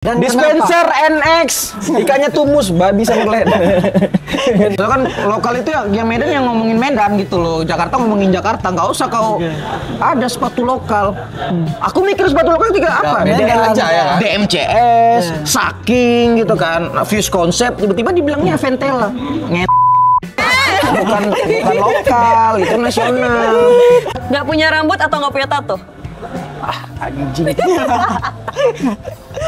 Dan dispenser NX ikannya tumus babi sama kelihatan. Itu kan lokal itu yang Medan yang ngomongin Medan gitu loh. Jakarta ngomongin Jakarta, nggak usah kau ada sepatu lokal. Aku mikir sepatu lokal juga apa? Medan aja ya kan? DMCS, Saking gitu kan, Fuse Concept, tiba-tiba dibilangnya Ventela. Bukan lokal, itu nasional. Nggak punya rambut atau nggak punya tato? Anjing.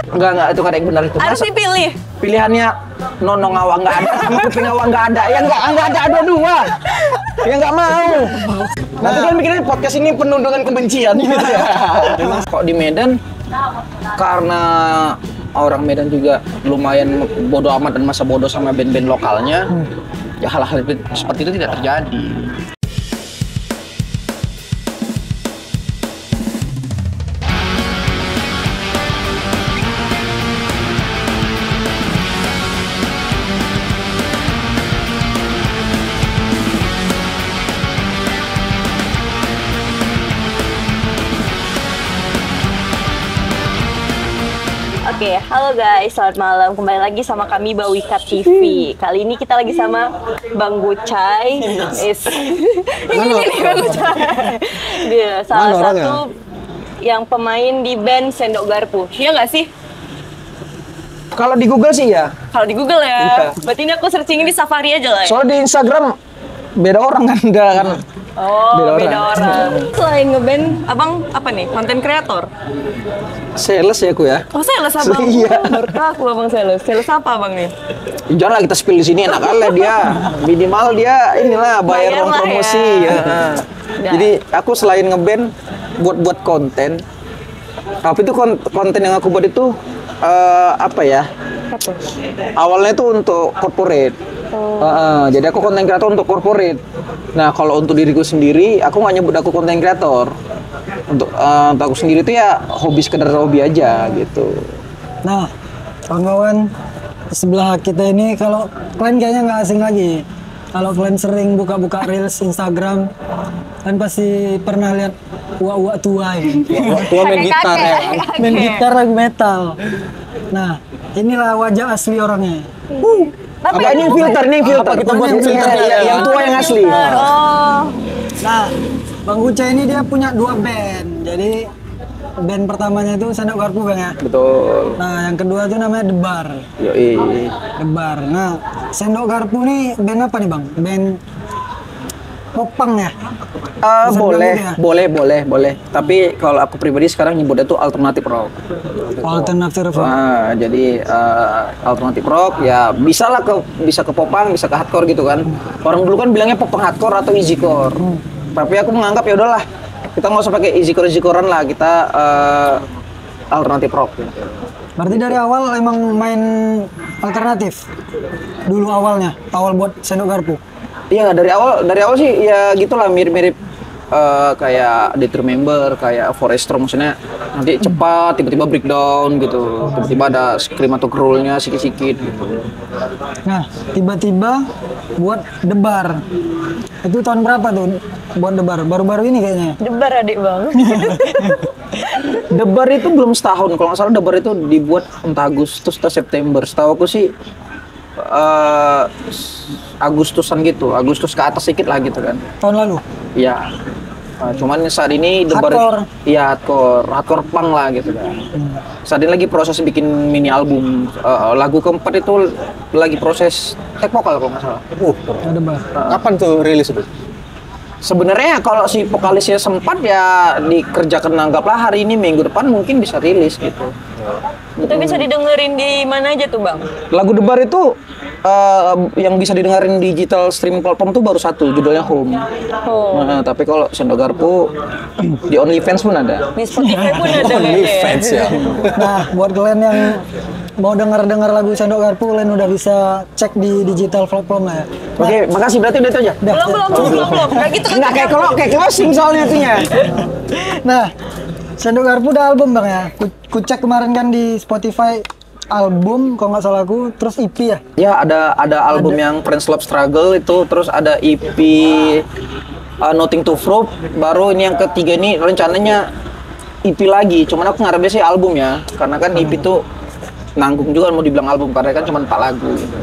Enggak, itu kan yang benar itu. Harus dipilih. Pilihannya Nono Ngawa nggak ada, Kuping Ngawa nggak ada, ya nggak ada dua. Ya nggak mau. Nanti kan mikirnya podcast ini penuh dengan kebencian. Kok di Medan, karena orang Medan juga lumayan bodo amat dan masa bodoh sama band-band lokalnya, ya hal-hal seperti itu tidak terjadi. Oke, halo guys, selamat malam. Kembali lagi sama kami Bawika TV. Kali ini kita lagi sama Bang Gucai. Ini Bang Gucai. Dia salah satu yang pemain di band Sendok Garpu. Iya nggak sih? Kalau di Google sih ya. Kalau di Google ya. Iya. Berarti ini aku searching di Safari aja lah ya. Soalnya di Instagram beda orang kan, enggak kan. Oh, beda orang. Selain ngeband, abang apa nih? Konten kreator? Sales ya aku ya. Oh, sales abang? Iya. Menurut aku abang sales. Sales apa abang nih? Jangan lah kita spill di sini, enak kali dia. Minimal dia inilah bayar uang lah promosi. ya. Jadi aku selain ngeband buat konten. Tapi itu konten yang aku buat itu apa ya? Apa? Awalnya itu untuk corporate. Jadi aku konten kreator untuk corporate. Nah, kalau untuk diriku sendiri, aku nggak nyebut aku konten kreator. Untuk aku sendiri itu ya sekedar hobi aja gitu. Nah, kawan-kawan sebelah kita ini, kalau kalian kayaknya nggak asing lagi. Kalau kalian sering buka-buka reels Instagram, kalian pasti pernah lihat uak-uak tua ya. Uak tua main gitar ya. Main gitar lagu metal. Nah, inilah wajah asli orangnya. Apa ini filter? Ini filter. Apa kita buat filter yang tua yang asli. Oh. Nah, Bang Uca ini dia punya dua band. Jadi band pertamanya itu Sendok Garpu Bang ya. Betul. Nah, yang kedua itu namanya Debar. Yoi. Debar. Nah, Sendok Garpu nih band apa nih Bang? Band popang ya? Boleh. Tapi kalau aku pribadi sekarang nyebutnya tuh alternatif rock. Alternatif rock. Nah, jadi alternatif rock ya bisa ke popang, bisa ke hardcore gitu kan. Orang dulu kan bilangnya popang hardcore atau easycore. Tapi aku menganggap ya udahlah, kita nggak usah pakai easycorean lah, kita alternatif rock. Berarti dari awal emang main alternatif dulu awal buat Sendok Garpu. Iya, dari awal sih ya gitulah, mirip-mirip kayak Detremember, kayak Forestro, maksudnya nanti cepat tiba-tiba breakdown gitu, tiba-tiba ada scream atau growl-nya sikit-sikit gitu. Nah, tiba-tiba buat Debar. Itu tahun berapa tuh buat Debar? Baru-baru ini kayaknya. Debar adik bang. Debar itu belum setahun, kalau nggak salah Debar itu dibuat entah Agustus atau September. Setahu aku sih Agustusan gitu, Agustus ke atas sedikit lah gitu kan. Tahun lalu? Iya. Cuman saat ini Debar, iya hardcore punk lah gitu kan. Saat ini lagi proses bikin mini album. Lagu keempat itu lagi proses take vokal kalau nggak salah. Debar. Kapan tuh rilis itu? Sebenarnya kalau si vokalisnya sempat ya dikerjakan, anggaplah hari ini, minggu depan mungkin bisa rilis gitu. Itu bisa didengerin di mana aja tuh bang? Lagu Debar itu yang bisa didengarin digital streaming platform tuh baru satu, judulnya Home. Nah, tapi kalau Sendok Garpu di OnlyFans pun ada. Di Spotify pun ada. OnlyFans ya. Nah, buat kalian yang mau dengar lagu Sendok Garpu, kalian udah bisa cek di digital platform lah ya. Oke, makasih, berarti udah itu aja. Belum. Kayak gitu kan. Nggak kayak closing soalnya itunya. Nah, Sendok Garpu udah album Bang ya. Ku cek kemarin kan di Spotify, album kalau nggak salah aku, terus EP ya. Ya, ada album yang Friends Love Struggle itu, terus ada EP Nothing to Prove, baru ini yang ketiga ini rencananya EP lagi. Cuman aku ngarepnya sih album ya, karena kan EP itu nanggung juga mau dibilang album karena kan cuma 4 lagu gitu.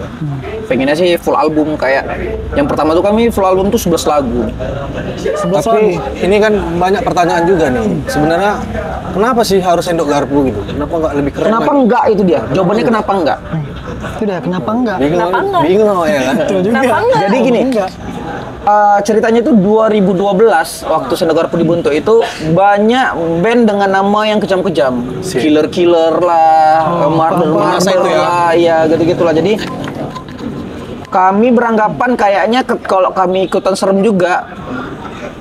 Pengennya sih full album kayak yang pertama tuh kami full album tuh 11 lagu. Tapi ini kan banyak pertanyaan juga nih. Sebenarnya kenapa sih harus Sendok Garpu gitu? Kenapa nggak lebih keren? Kenapa lagi? enggak itu dia? Jawabannya kenapa enggak? Sudah, kenapa enggak? Bingung, Kenapa enggak? bingung ya kan? Kenapa enggak? Jadi gini, Enggak. ceritanya itu 2012 waktu Sendok Garpu dibentuk itu banyak band dengan nama yang kejam-kejam, Sip. killer lah, murder masa itu ya? lah, ya gitu-gitulah. Jadi kami beranggapan kayaknya kalau kami ikutan serem juga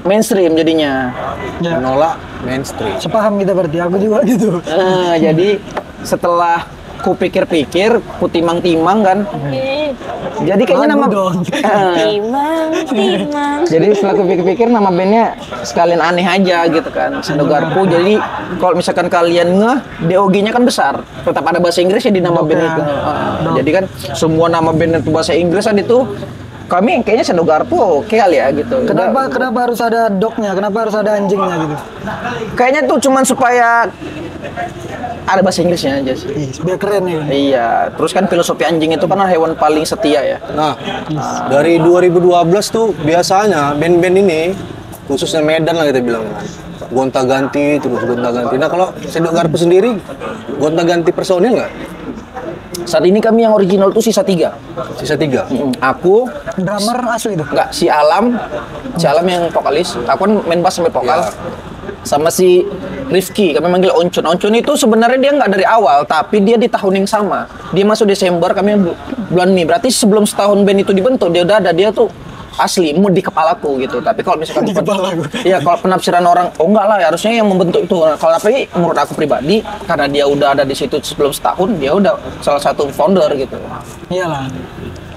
mainstream jadinya. Ya. Menolak mainstream. Sepaham kita berarti, aku juga gitu. Jadi setelah ku pikir-pikir, ku timang-timang kan, jadi kayaknya Lagu nama dong. Timang, timang. Jadi setelah aku pikir-pikir nama bandnya sekalian aneh aja gitu kan, Sendok Garpu. Jadi kalau misalkan kalian DOG-nya kan besar, tetap ada bahasa Inggris ya di nama band itu. Jadi kan semua nama band itu bahasa Inggris kan itu kami kayaknya Sendok Garpu oke kali ya gitu. Kenapa harus ada dognya? Kenapa harus ada anjingnya gitu? Kayaknya tuh cuman supaya ada bahasa Inggrisnya aja sih. Ih, biar keren ya. Iya, terus kan filosofi anjing itu kan hewan paling setia ya. Nah, dari 2012 tuh biasanya band-band ini, khususnya Medan lah kita bilang, gonta-ganti terus gonta-ganti. Nah kalau Sendok Garpu sendiri, gonta-ganti personil nggak? Saat ini kami yang original tuh sisa 3. Sisa 3. Aku, Drummer asli itu. enggak, si Alam yang vokalis. Aku kan main bass sampai vokal. Ya. Sama si Rifki, kami manggil Oncun. Oncun itu sebenarnya dia nggak dari awal, tapi dia di tahun yang sama. Dia masuk Desember, kami bulan Mei. Berarti sebelum setahun band itu dibentuk, dia udah ada. Dia tuh asli mood di kepalaku gitu. Tapi kalau misalkan Di kepalaku. Iya, kalau penafsiran orang, oh enggak lah, harusnya yang membentuk itu. Nah, kalau tapi menurut aku pribadi, karena dia udah ada di situ sebelum setahun, dia udah salah satu founder gitu. Iyalah.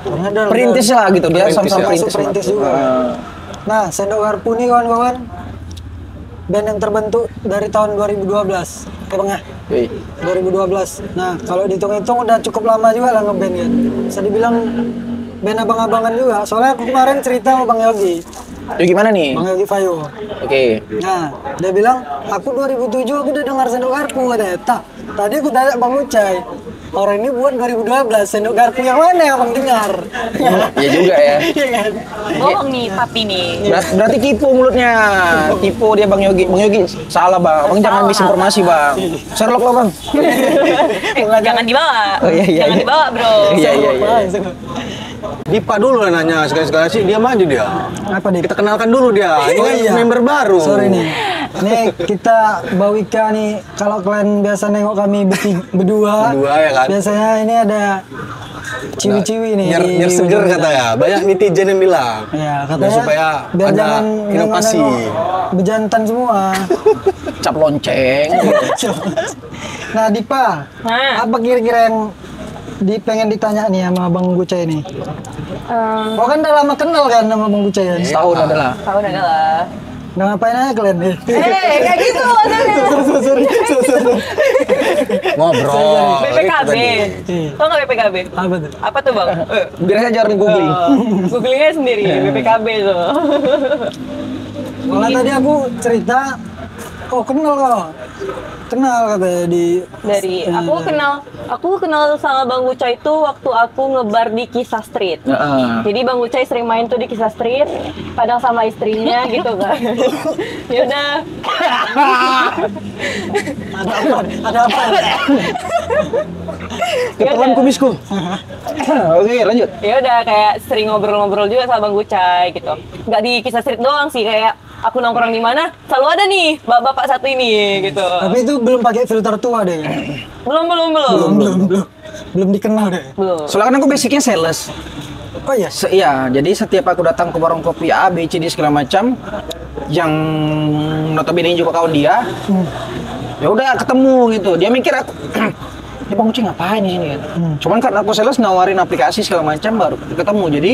Karena ada Perintis lah gitu, dia Perintis sama-sama ya. perintis. Perintis juga. Nah, Sendok Garpu nih kawan-kawan, band yang terbentuk dari tahun 2012. Ya Bang ya? Wih. 2012. Nah, kalau dihitung-hitung udah cukup lama juga lah ngeband kan. Bisa dibilang band abang-abangan juga. Soalnya aku kemarin cerita sama Bang Yogi. Jadi gimana nih? Bang Yogi Fayo. Oke. Nah, dia bilang, aku 2007 aku udah dengar Sendok Garpu, katanya. Tak, tadi aku tanya Bang Ucai, orang ini buat 2012, Sendok Garpu yang mana yang Bang dengar? Iya juga ya. Iya kan? Bohong nih, tapi nih. Berarti tipu mulutnya. Tipu dia Bang Yogi. Bang Yogi salah Bang. Bang jangan misinformasi Bang. Sherlock lah Bang. Jangan dibawa. Oh, iya, iya, Jangan iya. dibawa, bro. Iya iya iya. Dipa dulu lah nanya, sekali-sekali sih dia maju dia. Apa nih? Kita kenalkan dulu dia. Ini Oh, kan iya. member baru. Sorry nih. Nih kita Bawika nih, kalau kalian biasa nengok kami berdua, Berdua, ya kan? biasanya ini ada ciwi-ciwi nih. Nyer di seger ujung. katanya. Banyak netizen yang bilang. Ya, Biar katanya supaya biar ada jangan inovasi. nengok-nengok bejantan semua. Cap lonceng. Nah, Dipa, Nah. apa kira-kira yang pengen ditanya nih sama Bang Gucai nih? Kau kan udah lama kenal kan sama Bang Gucai kan? Setahun adalah. Tahun adalah. Nah, ngapain aja kalian? Kayak gitu maksudnya. Sorry. Ngobrol. BPKB. Tau nggak BPKB? Apa tuh? Apa tuh bang? Biar saya jarang googling. Googlingnya sendiri, BPKB tuh. Malah tadi aku cerita, oh kenal kau. Kenal katanya di Dari aku kenal sama Bang Ucai itu waktu aku ngebar di Kisah Street. Jadi Bang Ucai sering main tuh di Kisah Street, kadang sama istrinya gitu kan. Ya udah. ada apa? Ketelan kumisku. Oke, lanjut. Ya udah kayak sering ngobrol-ngobrol juga sama Bang Ucai gitu. Nggak di Kisah Street doang sih, kayak aku nongkrong di mana selalu ada nih bapak satu ini gitu. Tapi itu belum pakai filter tua deh. Belum dikenal deh. Belum. Soalnya kan aku basicnya sales. Oh iya. Iya, jadi setiap aku datang ke warung kopi A, B, C, D segala macam, yang notabene juga kawan dia, ya udah ketemu gitu. Dia mikir aku, ini Bang Uci ngapain ini kan? Cuman kan aku sales nawarin aplikasi segala macam baru ketemu. Jadi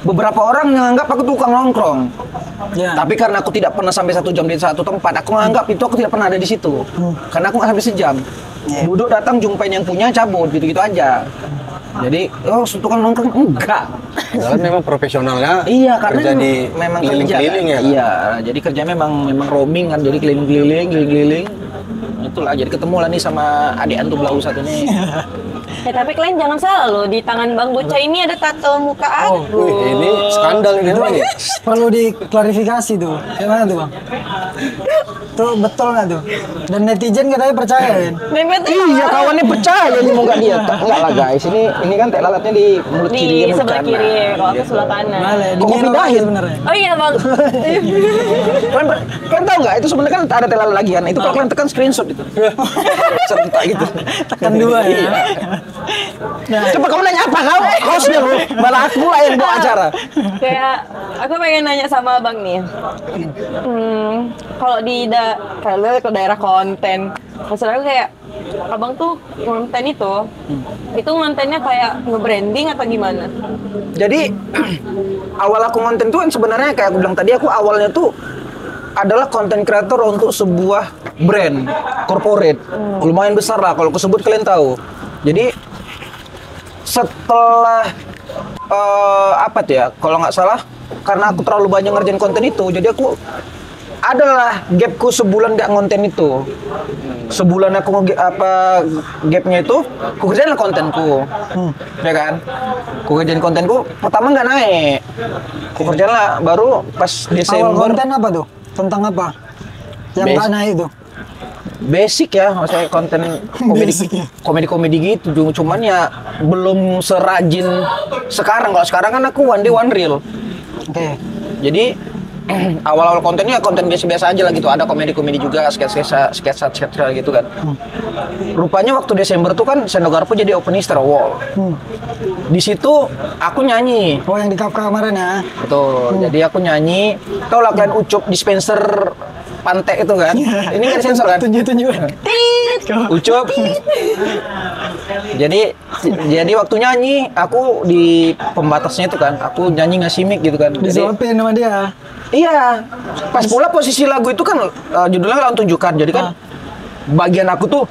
beberapa orang menganggap aku tukang nongkrong. Ya. Tapi karena aku tidak pernah sampai 1 jam di satu tempat, aku menganggap itu aku tidak pernah ada di situ. Karena aku nggak sampai sejam. Duduk datang jumpain yang punya cabut gitu-gitu aja. Jadi, oh tukang nongkrong enggak. Padahal memang profesionalnya Iya, karena kerja di memang keliling-keliling kerja, ya kan? kan? Iya, jadi kerja memang roaming kan, jadi keliling-keliling. itulah. Jadi ketemu lah nih sama adik antum Blau satu nih. Ya tapi kalian jangan salah loh, di tangan Bang Goca ini ada tato muka aku. Wih, ini skandal ini emang ya. Perlu diklarifikasi tuh. Gimana tuh bang? Tuh betul nggak tuh? Dan netizen katanya percaya kan? Iya, kawannya percaya nih mau nggak dia. Enggak lah guys, ini kan tai lalatnya di mulut Di kiri yang sebelah bercanda. kiri, kalau aku sebelah kanan. Boleh, Kok dimiru pindahin? aja sebenarnya. Oh iya Bang. Kalian tahu nggak? Itu sebenarnya kan ada tai lalat lagi kan. Itu kalau kalian tekan screenshot itu. Serentak gitu. Tekan 2 ya. Coba kamu nanya apa kau? Hostnya lu, malah aku lah yang bawa acara. Kayak aku pengen nanya sama Abang nih. Kalau di kalau ke daerah konten, maksud aku kayak Abang tuh konten itu kontennya kayak nge-branding atau gimana? Jadi awal aku konten tuh kan sebenarnya kayak aku bilang tadi, aku awalnya tuh adalah konten kreator untuk sebuah brand corporate lumayan besar lah kalau aku sebut kalian tahu. Jadi setelah apa tuh ya, kalau nggak salah karena aku terlalu banyak ngerjain konten itu, jadi aku adalah gapku sebulan nggak ngonten itu. Sebulan aku gapnya itu aku kerjain lah kontenku, ya kan? Aku kerjain kontenku pertama nggak naik, aku kerjain lah baru pas Awal Desember. konten apa tuh? Tentang apa? Yang Base. nggak naik itu? Basic ya, maksudnya konten Basic ya. komedi gitu, cuman ya belum serajin sekarang. Kalau sekarang kan aku one day one reel. Oke. Jadi awal-awal kontennya konten biasa-biasa aja lah gitu, ada komedi-komedi juga, sketsa gitu kan. Rupanya waktu Desember tuh kan Senogarpo jadi opening Star Wall. Di situ aku nyanyi. Oh yang di Kafka kemarin ya? Betul. Jadi aku nyanyi. Tau lah kalian Ucup dispenser pantek itu kan? Ini kan sensor kan? Tunjuk-tunjuk. Ucup. Jadi waktu nyanyi aku di pembatasnya itu kan, aku nyanyi ngasih mic gitu kan. Jadi Disuapin sama dia. iya. Pas pula posisi lagu itu kan judulnya lawan tunjukkan. Jadi kan bagian aku tuh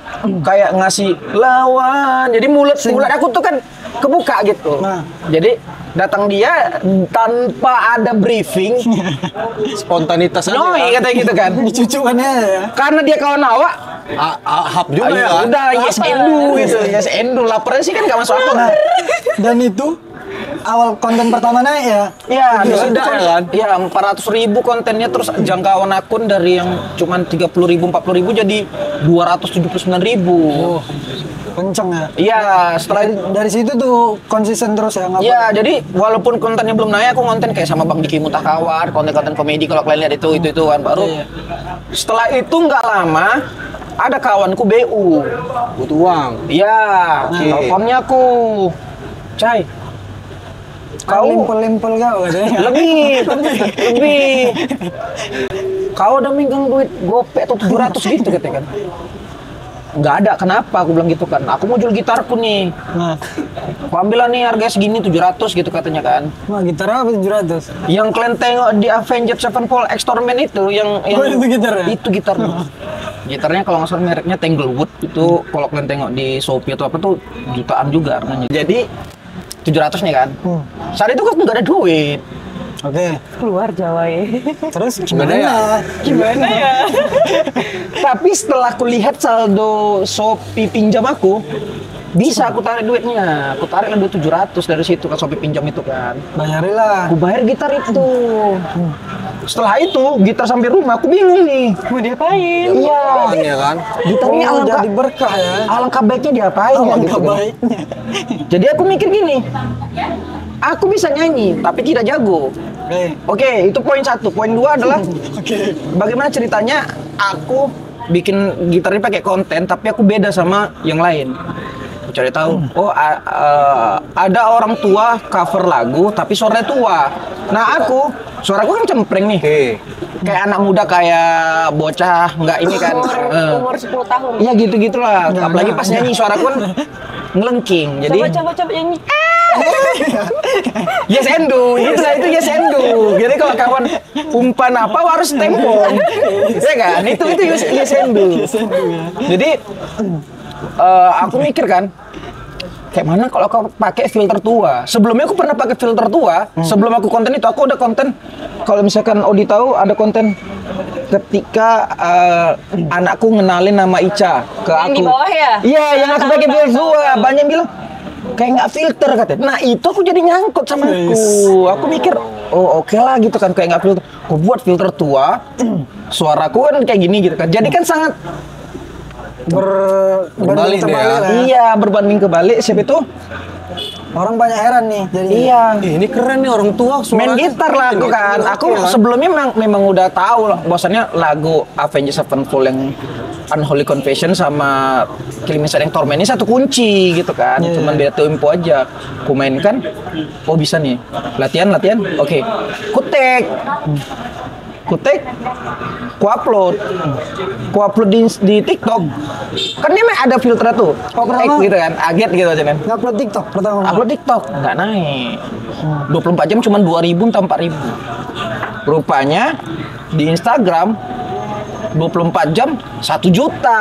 kayak ngasih lawan. Jadi mulut aku tuh kan kebuka gitu. Nah. Jadi datang dia tanpa ada briefing, Spontanitas aja. Noi kan? katanya gitu kan. Dicucukannya ya? Karena dia kawan awak, Hap juga ya. kan? udah yes and do gitu, yes and do. Laparnya sih kan gak masuk akal. Nah, dan itu awal konten pertama naik ya? Iya, di situ Meledak ya kan? Iya, 400.000 kontennya, terus jangkauan akun dari yang cuman 30.000, 40.000 jadi 279.000. Oh, kenceng ya? Iya, setelah Dari situ tuh konsisten terus ya? Ngapa? Iya, jadi walaupun kontennya belum naik, aku konten kayak sama Bang Diki Mutahawar, konten-konten komedi kalau kalian lihat itu kan baru. Iya. Setelah itu nggak lama, ada kawanku BU. Butuh uang. Iya, teleponnya aku. Cai, kau limpel-limpel kau katanya? lebih. Kau udah megang duit gopek atau 700 gitu katanya kan? Nggak ada, kenapa? Aku bilang gitu kan. Aku mau jual gitarku nih. Nah, Aku ambil lah nih harganya segini 700 gitu katanya kan. wah gitar apa 700? Yang kalian tengok di Avenged Sevenfold Extorment itu yang Oh, itu gitarnya? Itu gitarnya. Gitarnya kalau nggak salah mereknya Tanglewood itu kalau kalian tengok di Shopee atau apa tuh jutaan juga harganya. Jadi 700 nih kan. Saat itu aku nggak ada duit. Oke, Keluar Jawa ya. terus Gimana ya? Gimana ya? Tapi setelah aku lihat saldo Shopee pinjam aku, bisa aku tarik duitnya. Aku tarik lah duit 700 dari situ kan Shopee pinjam itu kan. bayarilah. Aku bayar gitar itu. Setelah itu gitar sampai rumah aku bingung nih. Mau diapain? Iya. Ya kan? Gitarnya Oh, alangkah jadi berkah ya? alangkah baiknya diapain ya Alangkah gitu kan. baiknya. Jadi aku mikir gini. Aku bisa nyanyi tapi tidak jago. Oke, itu poin 1. Poin 2 adalah Oke. bagaimana ceritanya aku bikin gitarnya pakai konten tapi aku beda sama yang lain. Aku cari tahu. Oh, ada orang tua cover lagu tapi suaranya tua. Nah, suaraku kan cempreng nih. Oke. Kayak anak muda, kayak bocah, nggak ini kan. Umur 10 tahun. Iya gitu-gitulah. Nggak, Apalagi nggak, pas nyanyi suaraku kan ngelengking. Jadi Coba nyanyi. yes and do, itulah itu yes and do. Jadi kalau kawan umpan apa harus tempong, ya kan? Itu yes and do. Jadi aku mikir kan, kayak mana kalau aku pakai filter tua? Sebelumnya aku pernah pakai filter tua. Sebelum aku konten itu, aku udah konten. Kalau misalkan Odi tahu, ada konten ketika anakku ngenalin nama Ica ke Yang aku. di bawah ya? Iya, yang aku Tahu, pakai tahu, filter tahu, tua. tahu. Banyak bilang kayak nggak filter katanya. Nah itu aku jadi nyangkut sama aku. Aku mikir, oh oke lah gitu kan, kayak nggak filter. Aku buat filter tua, suaraku kan kayak gini gitu kan. Jadi kan sangat Berbalik deh ya. lah. iya berbanding kebalik. Siapa itu? Orang banyak heran nih jadi. Iya. Ih, ini keren nih orang tua Main suaranya. gitar lah aku kan. Aku Oke lah. sebelumnya memang udah tahu lah, bahwasannya lagu Avenged Sevenfold yang Unholy Confession sama Killing Me Inside yang Torment ini satu kunci gitu kan. Iya. Cuman beda tempo aja. Ku mainkan, oh bisa nih. Latihan. Oke. Kutek, ku upload di TikTok. Kan dia ada filter tuh. Oh, pertama? Gitu kan, aget gitu aja kan. Ngupload TikTok pertama. Upload TikTok nggak naik. 24 jam cuma 2.000 atau 4.000. Rupanya di Instagram 24 jam 1 juta.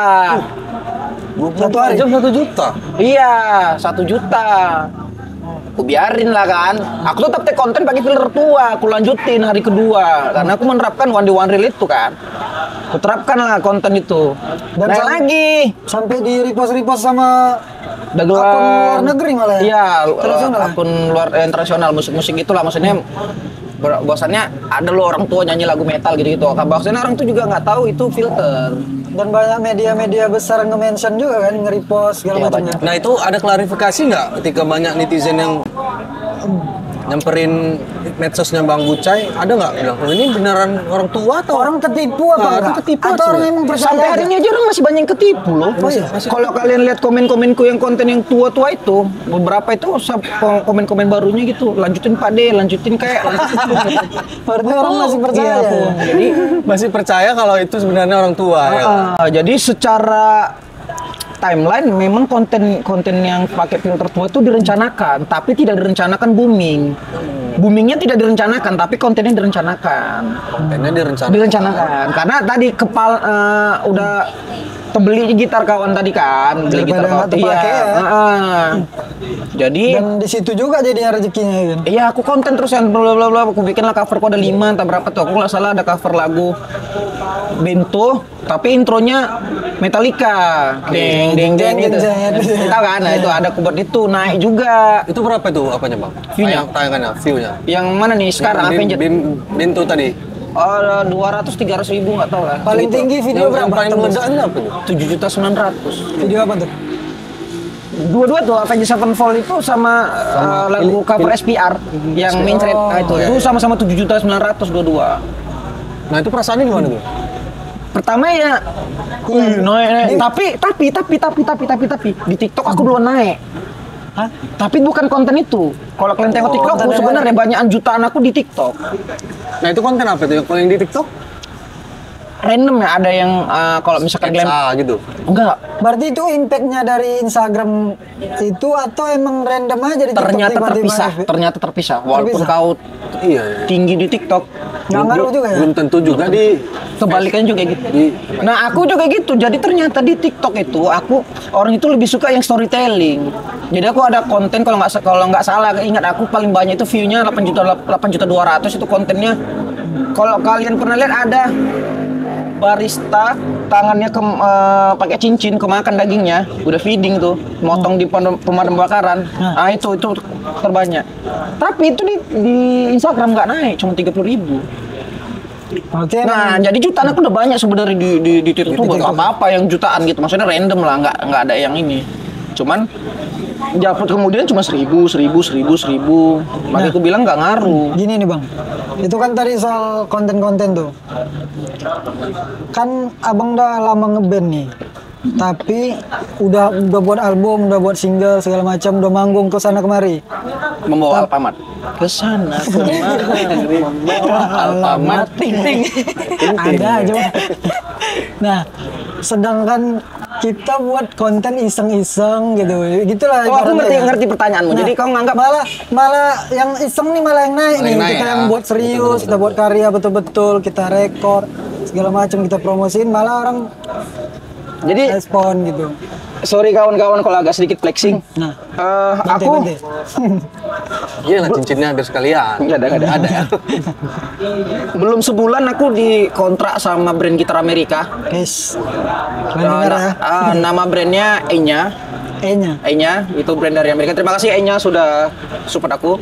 24 jam 1 juta. Iya, 1 juta. Aku biarin lah kan. Aku tetap take konten pakai filter tua. Aku lanjutin hari kedua karena aku menerapkan one day one reel itu kan. Aku terapkan lah konten itu. Dan Naik lagi. sampai di repost sama Dagelan. akun luar negeri malah ya? Iya, Internasional ya? akun luar internasional musik-musik itulah maksudnya. Bahwasannya ada lo orang tua nyanyi lagu metal gitu-gitu. Bahwasannya orang tuh juga nggak tahu itu filter. Dan banyak media-media besar nge-mention juga kan, nge-repost segala Iya, macamnya. Nah itu ada klarifikasi nggak ketika banyak netizen yang nyamperin medsosnya Bang Bucai, ada nggak bilang, oh ini beneran orang tua atau Orang ketipu apa Nah, enggak? itu ketipu Atau sih. orang emang percaya Sampai aja? hari ini aja orang masih banyak yang ketipu loh. Kalau kalian lihat komen-komenku yang konten yang tua-tua itu, beberapa itu komen-komen barunya gitu, lanjutin Pak D, lanjutin kayak. Berarti orang masih percaya Iya, ya? Pung. Jadi masih percaya kalau itu sebenarnya orang tua ya? jadi secara timeline memang konten yang pakai filter tua itu direncanakan, tapi tidak direncanakan booming. Boomingnya tidak direncanakan, tapi kontennya direncanakan. Kontennya direncanakan. Direncanakan karena tadi udah terbeli gitar kawan tadi kan, beli gitar Daripada kawan. nggak terpakai ya. Jadi Dan di situ juga jadinya rezekinya kan. iya aku konten terus yang bla bla bla, aku bikin lah cover, ada 5 entah berapa tuh, aku nggak salah ada cover lagu Bento tapi intronya Metallica, deng deng deng gitu. Tahu kan? Nah itu ada aku buat itu naik juga. Itu berapa itu apanya Bang? View-nya. Tayangannya, view-nya. Yang mana nih sekarang Avenged? Bento tadi. 200-300 ribu nggak tahu lah. Paling tinggi video Yang berapa? paling Tembus? meledaknya apa tuh? 7.900.000. Video apa tuh? Dua-dua tuh Avenged Sevenfold itu sama lagu cover SPR yang main thread itu sama-sama 7.900.000 dua-dua. Nah itu perasaannya gimana tuh? Pertama ya, naik. Tapi di TikTok aku belum naik. Hah? Tapi bukan konten itu. Kalau kalian tengok TikTok, aku sebenarnya banyakan jutaan aku di TikTok. Nah itu konten apa tuh yang paling di TikTok? Random ya, ada yang kalau misalkan kalian gitu. enggak, Berarti itu impact-nya dari Instagram itu atau emang random aja di TikTok? ternyata tiba-tiba terpisah. Walaupun Terpisah. kau Iya. tinggi di TikTok, Nggak ngaruh juga ya? Belum tentu juga di kebalikannya juga gitu. di Nah aku juga gitu, jadi ternyata di TikTok itu orang itu lebih suka yang storytelling. Jadi aku ada konten kalau nggak salah, ingat aku paling banyak itu view-nya 8.200.000 itu kontennya. Kalau kalian pernah lihat ada barista tangannya pakai cincin kemakan dagingnya, udah feeding tuh, motong di pemadam kebakaran. Nah itu terbanyak. Tapi itu di Instagram nggak naik, cuma 30.000. Oke, Nah, jadi jutaan aku udah banyak sebenarnya di TikTok tuh buat apa yang jutaan gitu. Maksudnya random lah, nggak ada yang ini. Cuman Japut kemudian cuma 1.000. Makanya aku bilang nggak ngaruh. gini nih Bang, itu kan tadi soal konten-konten tuh. Kan abang udah lama ngeband nih, tapi udah buat album, udah buat single segala macam, udah manggung ke sana kemari. Membawa Alfamart ke sana kemari. Membawa Alfamart. Ting. Ada aja. Bang. Nah, sedangkan kita buat konten iseng-iseng gitulah. Oh, aku ibaratnya ya. ngerti pertanyaanmu. Jadi kau nganggap malah yang iseng nih malah yang naik Malah nih. yang naik, Kita ya. yang buat serius, kita buat karya betul-betul, kita rekor segala macam, kita promosiin, malah orang Jadi respon gitu. sorry kawan-kawan kalau agak sedikit flexing. Nah, Aku Bante. Iya lah cincinnya hampir sekalian. nggak ada. Belum sebulan aku dikontrak sama brand gitar Amerika. Guys, kalian dengar ya? Nama brandnya Enya. E-nya. Itu brand dari Amerika. Terima kasih Enya sudah support aku.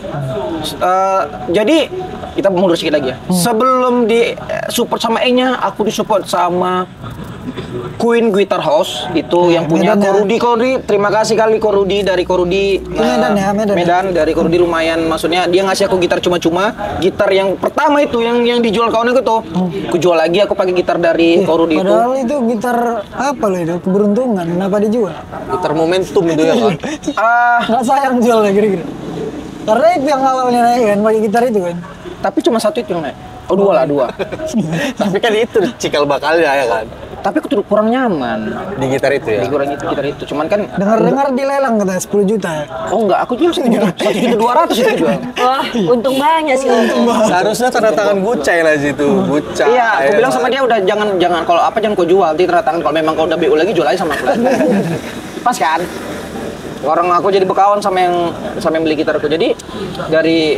Jadi kita mundur sedikit lagi ya. Sebelum di support sama Enya, aku disupport sama Queen Guitar House itu yang punya Medan ya? Korudi. Terima kasih kali Korudi dari Korudi. Medan ya, Medan. Medan dari Korudi lumayan. Maksudnya dia ngasih aku gitar cuma-cuma. Gitar yang pertama itu yang dijual kawan aku tuh. Aku jual lagi aku pakai gitar dari Korudi itu. Padahal itu gitar apa loh itu? Keberuntungan. Kenapa dijual? Gitar momentum itu ya kan. Nggak sayang jualnya kira-kira. Karena itu yang awalnya naik kan, pakai gitar itu kan. Tapi cuma satu itu yang naik. Oh dua. Tapi kan itu cikal bakalnya ya kan. Tapi aku tuh kurang nyaman Di gitar itu ya. di kurang gitar itu. Cuman kan Dengar-dengar dilelang katanya 10 juta ya. oh enggak, aku jual 1.200.000 itu jual. Wah, untung banyak sih untung. Seharusnya tanda tangan Gucai lah situ, Gucai. Iya, aku ya bilang kan? sama dia udah jangan kalau apa jangan kau jual, nanti tanda tangan kalau memang kau udah BU lagi jual aja sama aku. Pas kan? Orang aku jadi berkawan sama yang beli gitarku. Jadi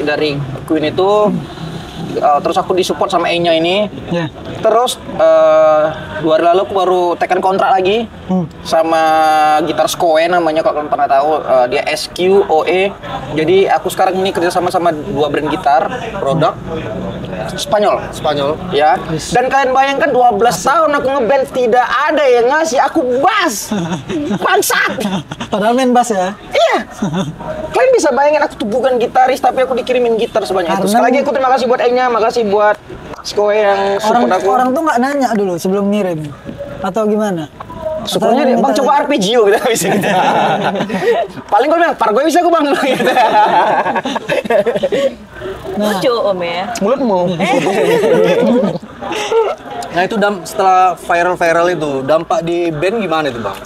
dari Queen itu terus aku disupport sama Enya ini. Ya. Terus 2 hari lalu aku baru tekan kontrak lagi sama gitar Skoe namanya kalau kalian pernah tahu. Dia SQOE. Jadi aku sekarang ini kerja sama 2 brand gitar produk Spanyol. Ya. Dan kalian bayangkan 12 tahun aku ngeband tidak ada yang ngasih aku bass. Bangsat. Padahal main bass ya. Iya. Kalian bisa bayangin aku tuh bukan gitaris tapi aku dikirimin gitar sebanyak itu. Karena- Sekali lagi aku terima kasih buat Enya, makasih buat Skoe yang support aku. Orang tuh nggak nanya dulu sebelum ngirim. Atau gimana? Syukurnya Atau dia, bang minta- coba arpeggio gitu bisa gitu. Paling gue bilang, par gue bisa gue bang gitu. Lucu Om ya. Mulutmu. Nah itu setelah viral itu dampak di band gimana itu bang?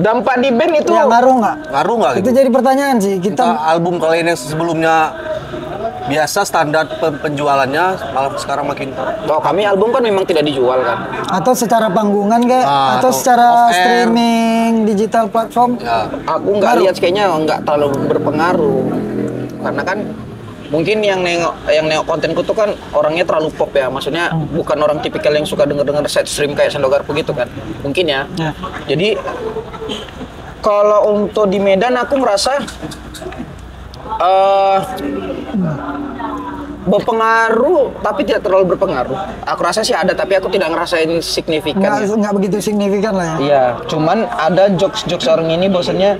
Dampak di band itu Ya ngaruh nggak? Ngaruh nggak Itu gitu? jadi pertanyaan sih. Kita Kita album kalian yang sebelumnya biasa standar penjualannya malah sekarang makin oh, kami album kan memang tidak dijual kan. atau secara panggungan kayak atau atau secara off air. streaming digital platform. ya. Aku nggak lihat kayaknya nggak terlalu berpengaruh. Karena kan mungkin yang nengok kontenku tuh kan orangnya terlalu pop ya. Maksudnya bukan orang tipikal yang suka denger side stream kayak Sandogarpu gitu kan. Mungkin ya. Ya. Jadi kalau untuk di Medan aku merasa berpengaruh tapi tidak terlalu berpengaruh. Aku rasa sih ada tapi aku tidak ngerasain signifikan. Nggak begitu signifikan lah ya. Iya, cuman ada jokes orang ini bahwasanya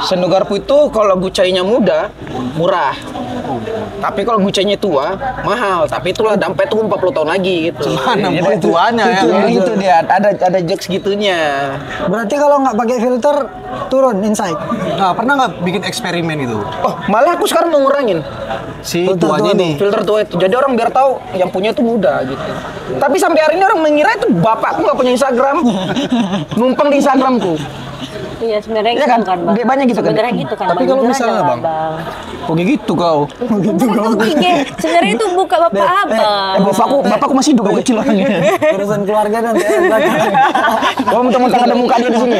Sandogarpu itu kalau gucainya muda, murah. Tapi kalau gucainya tua, mahal. Tapi itulah dampaknya itu 40 tahun lagi gitu. Mana Jadi buat tuanya ya itu, kan? itu dia, ada jokes gitunya. Berarti kalau nggak pakai filter turun insight. Nah pernah nggak bikin eksperimen itu? Oh, malah aku sekarang mau ngurangin Si Filter tuanya tua nih. filter tua itu. Jadi orang biar tahu yang punya itu muda gitu. Tapi sampai hari ini orang mengira itu bapakku nggak punya Instagram. Numpang di Instagramku. Iya sebenarnya Iya gitu kan? kan Bang. Dia banyak gitu kan? Sebenarnya gitu kan. Tapi Bang. kalau Jujur misalnya, aja lah, Bang. Kok gitu kau? IG. Sebenarnya itu buka bapak abang. Bapakku masih hidup, kau kecil orangnya. Urusan keluarga nanti ya, belakang. Kau mentang-mentang ada muka dia di sini.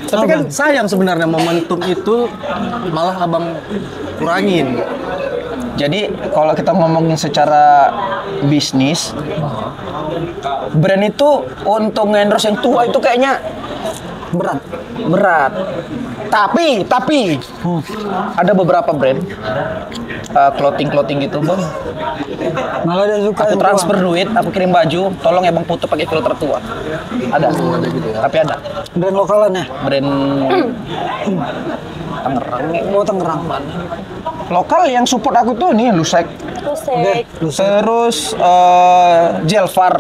Tapi kan sayang sebenarnya momentum itu malah abang kurangin. Jadi kalau kita ngomongin secara bisnis, brand itu untuk ngendorse yang tua itu kayaknya berat. Tapi ada beberapa brand clothing gitu bang. Malah dia suka Aku yang transfer tua. duit, aku kirim baju, tolong ya bang foto pakai filter tua. Ada, tapi ada Brand lokalan ya. brand Tangerang. Oh Tangerang. Lokal yang support aku tuh nih Lusek. Tusek. Terus Jelvar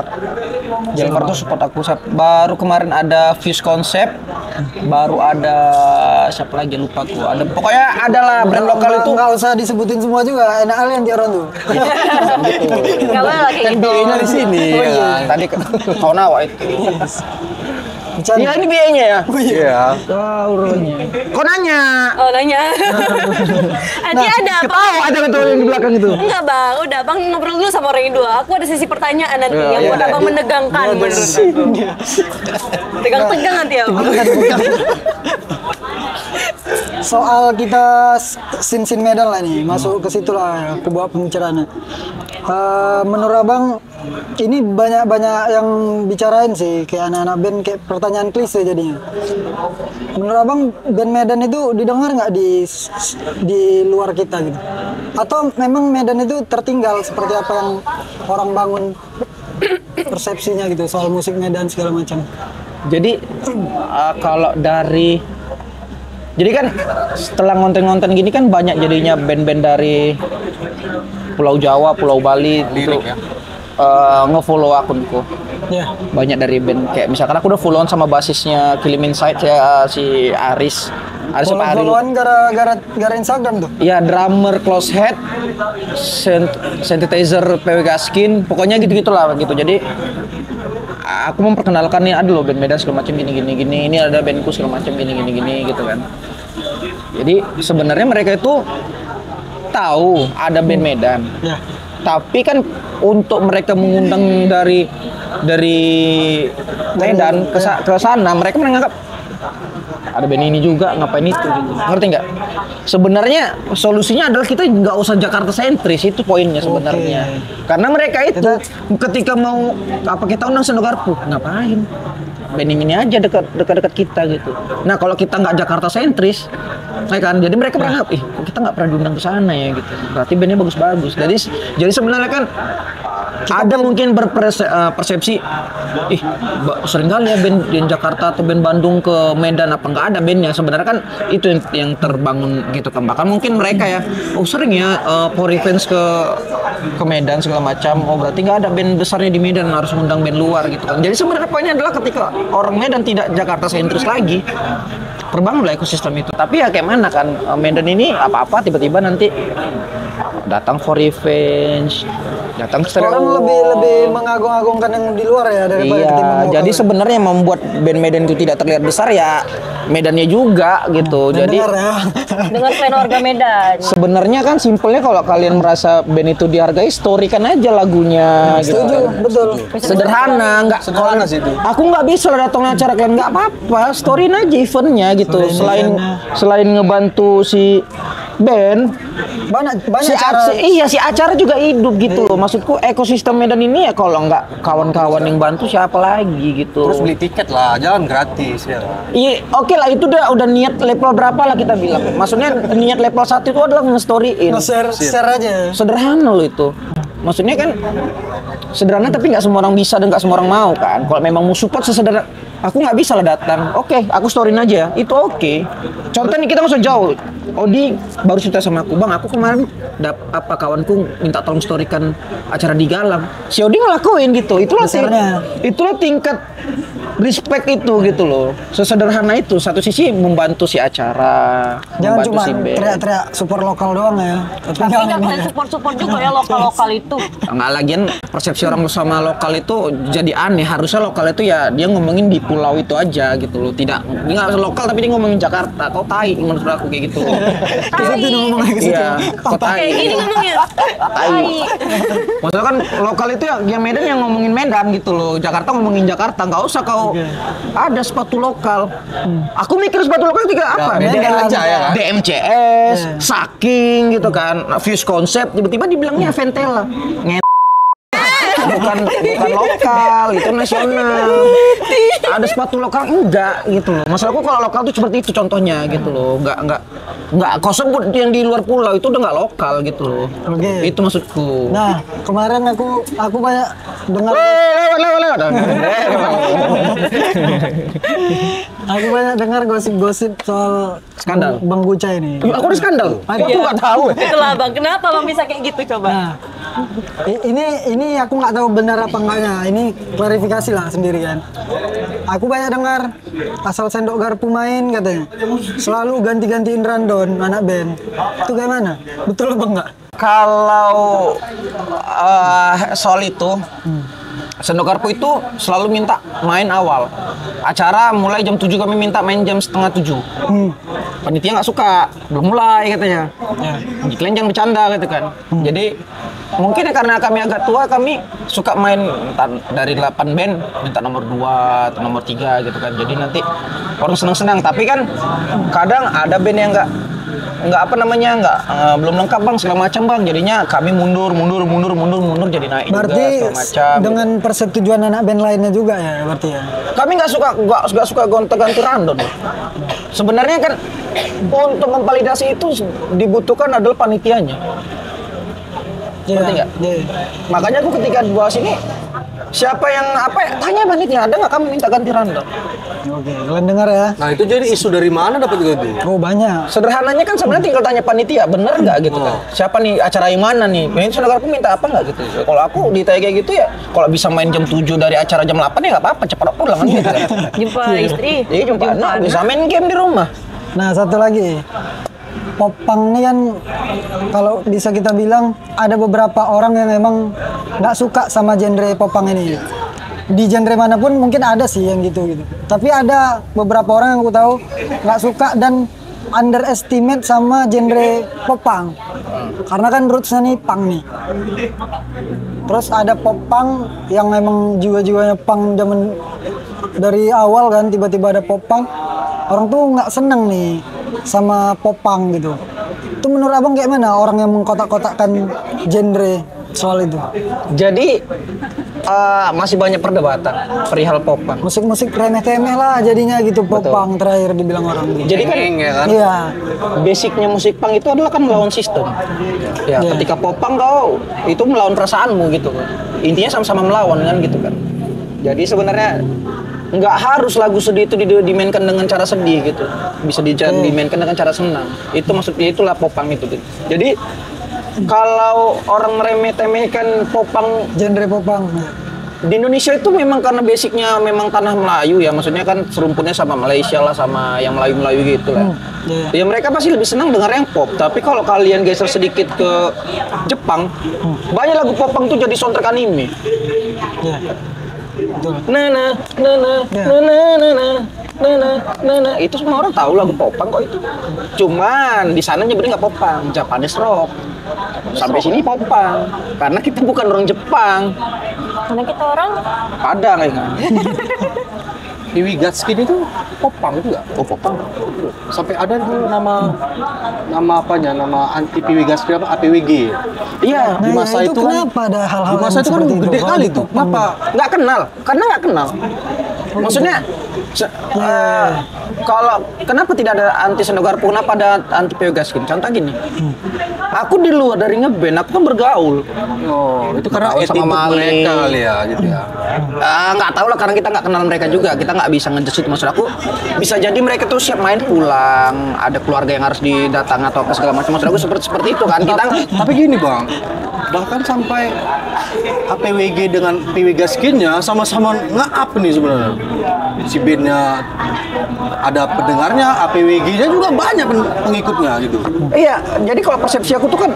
tuh support aku. Baru kemarin ada Fuse Concept, baru ada siapa lagi lupa aku. Ada pokoknya adalah brand lokal itu. Nggak usah disebutin semua juga. Enak kalian di orang tuh. Gak boleh lah kayak gitu. Kan BA-nya di sini. Oh ya iya. kan? Tadi kawan awak itu. Iya ini biayanya ya. Iya. Kok nanya? Oh nanya. Nanti ada bang. Tahu ada ketua yang di belakang itu. Enggak bang, udah bang ngobrol dulu sama orang yang dua. Aku ada sesi pertanyaan nanti yang buat abang menegangkan. Tegang-tegang nanti ya bang. Soal kita sin Medan lah nih, masuk ke situ lah aku buat pembicaraannya. Menurut abang ini banyak yang bicarain sih, kayak anak-anak band, kayak pertanyaan klise jadinya. Menurut abang band Medan itu didengar nggak di luar kita gitu? Atau memang Medan itu tertinggal seperti apa yang orang bangun persepsinya gitu soal musik Medan segala macam? Jadi kalau dari jadi kan setelah ngonten-ngonten gini kan banyak jadinya band-band dari Pulau Jawa, Pulau Bali itu nge-follow akunku. Ya. Banyak dari band kayak misalkan aku udah follow-on sama basisnya Killing Inside ya si Aris Supari. Follow-an gara Instagram tuh. Ya drummer Close Head, synthesizer PW Gaskin, pokoknya gitu-gitulah gitu. Jadi aku memperkenalkan nih ada loh band Medan segala macam gini, ini ada bandku segala macam gini gitu kan. Jadi sebenarnya mereka itu tahu ada band Medan. Ya. Tapi kan untuk mereka mengundang dari Medan ke sana mereka menganggap ada band ini juga ngapain itu gitu. Ngerti nggak? Sebenarnya solusinya adalah kita nggak usah Jakarta sentris, itu poinnya sebenarnya. Karena mereka itu ketika mau kita undang Sendok Garpu ngapain? Band ini aja dekat kita gitu. Nah kalau kita nggak Jakarta sentris, ya kan? Jadi mereka berharap, kita nggak pernah diundang ke sana ya gitu. Berarti bandnya bagus-bagus. Jadi sebenarnya kan ada mungkin berpersepsi, sering kali ya band di Jakarta atau band Bandung ke Medan apa nggak ada bandnya. Sebenarnya kan itu yang terbangun gitu kan. Bahkan mungkin mereka ya, sering ya for events ke Medan segala macam. Berarti nggak ada band besarnya di Medan, harus undang band luar gitu kan. Jadi sebenarnya poinnya adalah ketika orang Medan tidak Jakarta sentris lagi, terbangunlah ekosistem itu. Tapi ya kayak mana kan Medan ini apa-apa tiba-tiba nanti datang for revenge, datang Orang lebih mengagung-agungkan yang di luar ya daripada ketimbang lokal. Jadi sebenarnya yang membuat band Medan itu tidak terlihat besar ya Medannya juga gitu. Jadi dengan plan warga Medan. sebenarnya kan simpelnya kalau kalian merasa band itu dihargai, storykan aja lagunya gitu. Setuju, betul. Sederhana sih itu. Aku nggak bisa lah datang acara kalian, nggak apa-apa, storyin aja eventnya gitu. Selain ngebantu si band, banyak si acara juga hidup gitu loh. Maksudku ekosistem Medan ini ya kalau nggak kawan-kawan yang bantu siapa lagi gitu. Terus beli tiket lah, jalan gratis ya. Iya, oke lah itu udah niat level berapa lah kita bilang. Maksudnya niat level 1 itu adalah nge-storyin. Share aja. Sederhana loh itu. Maksudnya kan sederhana tapi nggak semua orang bisa dan nggak semua orang mau kan. Kalau memang mau support sesederhana, aku nggak bisa lah datang. Oke, aku storyin aja. Itu oke. Contoh nih kita nggak usah jauh. Odi baru cerita sama aku, bang, aku kemarin kawanku minta tolong storykan acara di Galang. Si Odi ngelakuin gitu. Itulah tingkat respect itu gitu loh. Sesederhana itu. Satu sisi membantu si acara, Jangan membantu cuma si band. teriak-teriak support lokal doang ya. Tapi nggak kalian support juga ya lokal itu. Nggak, lagian persepsi orang sama lokal itu jadi aneh. Harusnya lokal itu ya dia ngomongin di pulau itu aja gitu loh. Dia nggak lokal tapi dia ngomongin Jakarta. Kau tai menurut aku kayak gitu. Iya, kau tai. Kayak gini ngomongnya. Tai. Maksudnya kan lokal itu ya Medan yang ngomongin Medan gitu loh. Jakarta ngomongin Jakarta. Nggak usah kau ada sepatu lokal. Aku mikir sepatu lokal juga apa? Medan aja ya kan? DMCS, Saking gitu kan. Fuse Concept tiba-tiba dibilangnya Ventela. bukan lokal, itu nasional. Ada sepatu lokal enggak gitu loh. Masalahku kalau lokal tuh seperti itu contohnya gitu loh. Enggak kosong yang di luar pulau itu udah enggak lokal gitu loh. Oke. Itu maksudku. Nah, kemarin aku banyak dengar Lewat. aku banyak dengar gosip-gosip soal Skandal. Bang Guca ini. Aku ada skandal. Aku enggak tahu. Itulah bang, kenapa bang bisa kayak gitu coba? Nah, ini aku nggak tahu benar apa enggaknya. Ini klarifikasi lah sendiri kan. Aku banyak dengar asal Sendok Garpu main katanya selalu ganti-gantiin rundown anak band. Itu kayak mana? Betul apa enggak? Kalau soal itu Sendokarpo itu selalu minta main awal. Acara mulai jam 7 kami minta main jam setengah 7. Panitia nggak suka, belum mulai katanya. Kalian jangan bercanda gitu kan. Jadi mungkin ya karena kami agak tua, kami suka main dari 8 band minta nomor 2 atau nomor 3 gitu kan. Jadi nanti orang senang-senang. Tapi kan kadang ada band yang nggak belum lengkap bang segala macam bang, jadinya kami mundur jadi naik Berarti juga segala macam dengan persetujuan anak band lainnya juga ya berarti ya. kami nggak suka gonta-ganti random. Sebenarnya kan untuk memvalidasi itu dibutuhkan adalah panitianya. Ngerti nggak? Makanya aku ketika bahas ini siapa yang tanya panitia, ada nggak kami minta ganti random. Oke, kalian dengar ya. Nah itu jadi isu dari mana dapat gitu? Oh banyak. Sederhananya kan sebenarnya tinggal tanya panitia, bener nggak gitu kan? Siapa nih acara yang mana nih? Ini saudaraku minta apa nggak gitu? Kalau aku ditanya kayak gitu ya, kalau bisa main jam 7 dari acara jam 8 ya nggak apa-apa, cepat pulang kan gitu kan? Jumpa istri. Iya jumpa anak, bisa main game di rumah. Nah satu lagi, popang ini kan kalau bisa kita bilang ada beberapa orang yang emang nggak suka sama genre popang ini. Di genre manapun mungkin ada sih yang gitu. Tapi ada beberapa orang yang aku tahu nggak suka dan underestimate sama genre popang. Karena kan rootsnya nih punk nih. Terus ada popang yang emang jiwa-jiwanya punk zaman dari awal kan, tiba-tiba ada popang. Orang tuh nggak seneng nih sama popang gitu. Itu menurut abang kayak mana orang yang mengkotak-kotakkan genre soal itu? Jadi masih banyak perdebatan perihal popang. Musik-musik remeh-temeh lah jadinya gitu. Popang terakhir dibilang orang gitu. Jadi kan, iya, basicnya musik punk itu adalah kan melawan sistem. Ya, ketika popang kau itu melawan perasaanmu gitu. Intinya sama-sama melawan kan gitu kan. Jadi sebenarnya nggak harus lagu sedih itu dimainkan dengan cara sedih gitu. Bisa dimainkan dengan cara senang. Itu maksudnya itulah popang itu gitu. Jadi kalau orang meremeh-temehkan popang, genre popang. di Indonesia itu memang karena basicnya memang tanah Melayu ya, maksudnya kan serumputnya sama Malaysia lah, sama yang Melayu-Melayu gitu lah. Ya mereka pasti lebih senang dengar yang pop. Tapi kalau kalian geser sedikit ke Jepang, banyak lagu popang tuh jadi soundtrack anime. Itu semua orang tahu lagu popang kok itu. Cuman di sana nyebutnya nggak popang, Japanese rock. Sampai sini popang, karena kita bukan orang Jepang. Karena kita orang Padang kayaknya. Piwi Gatskin itu popang juga. Oh popang. Sampai ada tuh nama apanya? Nama anti Piwi Gatskin apa? APWG. Iya. Nah, Di masa itu itu kan- kenapa ada hal-hal Di masa yang itu kan seperti gede Kalau kali di tuh. popang? Kenapa? Nggak kenal, karena nggak kenal. Maksudnya kalau kenapa tidak ada anti Sendogarpo, kenapa ada anti Piwi Gatskin? Contoh gini. Aku di luar dari ngeband, aku kan bergaul. Oh, itu karena Bergaul sama attitude Mali. mereka kali ya, gitu ya. Nggak tahu lah, karena kita nggak kenal mereka juga, kita nggak bisa ngejesit. Maksud aku bisa jadi mereka tuh siap main pulang, ada keluarga yang harus didatang atau apa segala macam. Maksud aku seperti itu kan, kita Tapi gini bang, bahkan sampai APWG dengan PW Gatskinnya sama-sama nge-up nih sebenarnya. Si bandnya ada pendengarnya, APWG-nya juga banyak pengikutnya gitu. iya. Jadi kalau persepsi aku tuh kan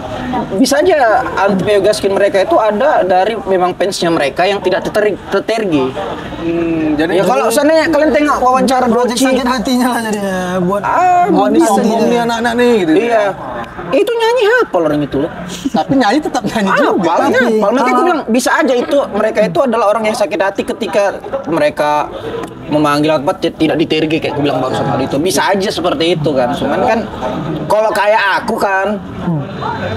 bisa aja anti Piwi Gatskin mereka itu ada dari memang fansnya mereka yang tidak tertergi. Jadi Ya kalau seandainya kalian tengok wawancara Project Doci, sakit hatinya lah jadinya buat buat bisa sombong nih anak-anak nih gitu. iya, itu nyanyi hafal orang itu loh. Tapi nyanyi tetap nyanyi juga. Makanya aku bilang bisa aja itu mereka itu adalah orang yang sakit hati ketika mereka memanggil apa tidak ditergi kayak aku bilang barusan tadi itu. Bisa aja seperti itu kan. Cuman kan kalau kayak aku kan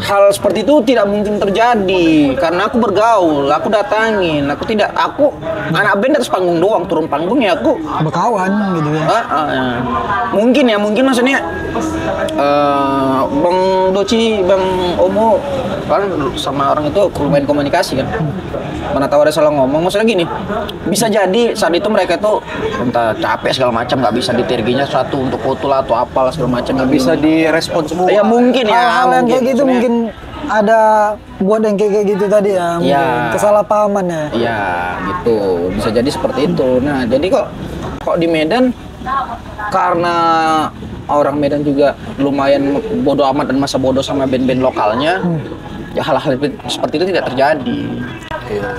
hal seperti itu tidak mungkin terjadi karena aku bergaul, aku datangin, aku anak band atas panggung doang, turun panggung ya aku berkawan gitu ya. mungkin maksudnya Bang Doci, Bang Omo kan sama orang itu lumayan komunikasi kan. Mana tahu ada salah ngomong, maksudnya gini, bisa jadi saat itu mereka itu entah capek segala macam, nggak bisa diterginya suatu untuk foto lah atau apalah segala macam, nggak Bisa direspon semua. ya mungkin ya Hal-hal yang kayak gitu Maksudnya- mungkin ada buat yang kayak gitu tadi ya, mungkin Iya. kesalahpahaman ya. Iya, gitu. Bisa jadi seperti itu. Nah, jadi kok di Medan karena orang Medan juga lumayan bodoh amat dan masa bodoh sama band-band lokalnya, ya hal-hal seperti itu tidak terjadi.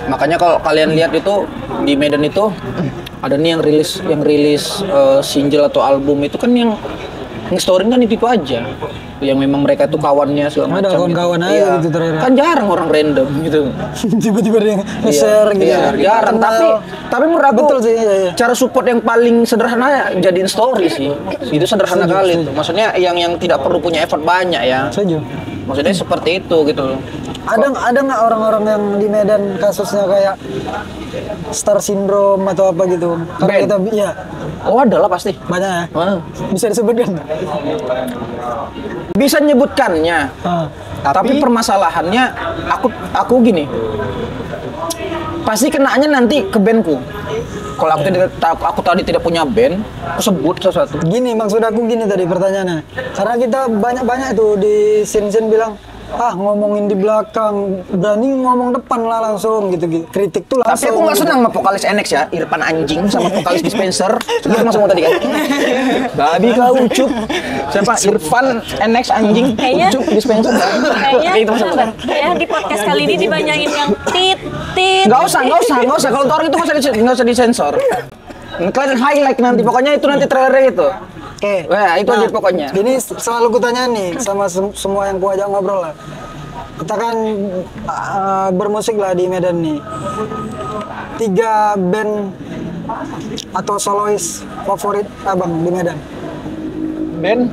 Makanya kalau kalian lihat itu di Medan itu ada nih yang rilis single atau album itu kan yang story kan itu aja. Yang memang mereka tuh kawannya segala Ada macam. kawan-kawan gitu. aja Iya. gitu terakhir. Kan jarang orang random gitu. Tiba-tiba dia nge-share gitu. Iya, jarang. Tapi menurut aku Betul sih, iya. cara support yang paling sederhana ya jadiin story sih. Itu sederhana kali tuh. Maksudnya yang tidak perlu punya effort banyak ya. Setuju. Maksudnya seperti itu gitu. Ada nggak orang-orang yang di Medan kasusnya kayak star syndrome atau apa gitu? Karena Ben? kita ya Oh, ada lah pasti. banyak ya. Wah. Bisa disebutkan. Bisa nyebutkannya. Ah. Tapi permasalahannya aku gini. Pasti kenanya nanti ke bandku. Kalau aku tadi tidak punya band, aku sebut sesuatu. Gini maksud aku gini tadi pertanyaannya. Karena kita banyak-banyak tuh di scene-scene bilang ngomongin di belakang, berani ngomong depan lah langsung gitu. Kritik tuh Tapi langsung. aku nggak gitu. senang sama vokalis NX ya, Irfan anjing sama vokalis Dispenser. Itu sama semua tadi kan. Babi kau Ucup. Siapa? Irfan NX anjing, Kayaknya- Ucup Dispenser. Kayaknya Itu sama. kayak di podcast kali ini dibanyain yang tit. Nggak usah. Kalau orang itu nggak usah disensor. Kalian highlight nanti, pokoknya itu nanti trailer itu. Oke. Wah, itu aja pokoknya. Ini selalu kutanya nih sama semua yang kuajak ngobrol lah. Kita kan bermusik lah di Medan nih. 3 band atau solois favorit abang di Medan Ben,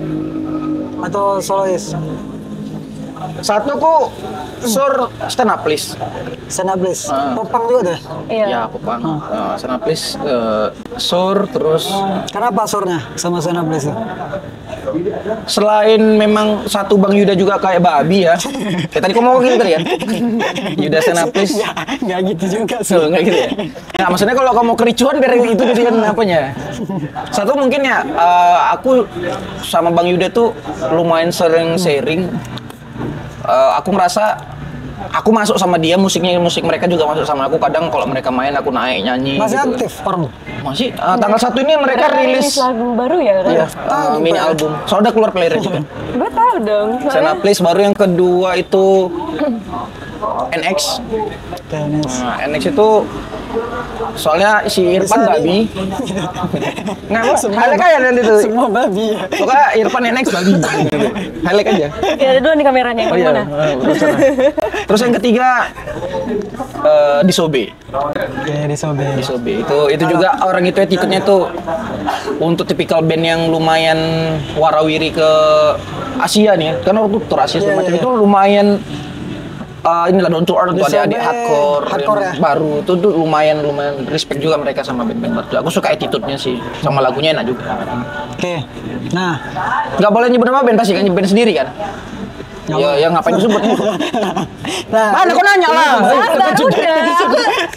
atau solois satu ku Sur stand up please. Senablis, Popang juga tuh. Iya. Ya, Popang. Stand up please. Sur terus Kenapa sornya sama Senablis tuh? selain memang satu Bang Yuda juga kayak babi ya. Kayak tadi kau mau gitu tadi ya. Yuda stand up please. Nggak gitu juga sih. So, enggak gitu ya. Nah, maksudnya kalau kamu kericuan biar itu jadikan apanya. Satu mungkin ya aku sama Bang Yuda tuh lumayan sering sharing. Aku merasa aku masuk sama dia, musik mereka juga masuk sama aku. Kadang kalau mereka main aku naik nyanyi. Masih gitu. aktif orang. Masih tanggal 1 ini mereka rilis lagu baru ya? iya, mini album. Soalnya udah keluar playernya juga. Gue tahu dong. Sana Place baru yang kedua itu NX. Tenis. Nah, NX itu soalnya si Irfan Bisa babi. Nggak, highlight aja nanti tuh. Semua babi ya. Pokoknya Irfan NX babi. Highlight aja. Ya, ada dua nih kameranya. Yang mana? Terus yang ketiga Disobe. Oke, disobek. Disobe. Itu juga orang itu attitude-nya tuh untuk tipikal band yang lumayan warawiri ke Asia nih. Kan waktu tur Asia segala macam itu lumayan inilah down to earth tuh Disobe adik-adik hardcore hardcore yang ya? baru itu tuh lumayan respect juga mereka sama band-band baru. Aku suka attitude-nya sih, sama lagunya enak juga. Oke. Nah, Nggak boleh nyebut nama band pasti kan, band sendiri kan. Ya ngapain disebut? nah, Mana kau nanya lah? Sabar, udah.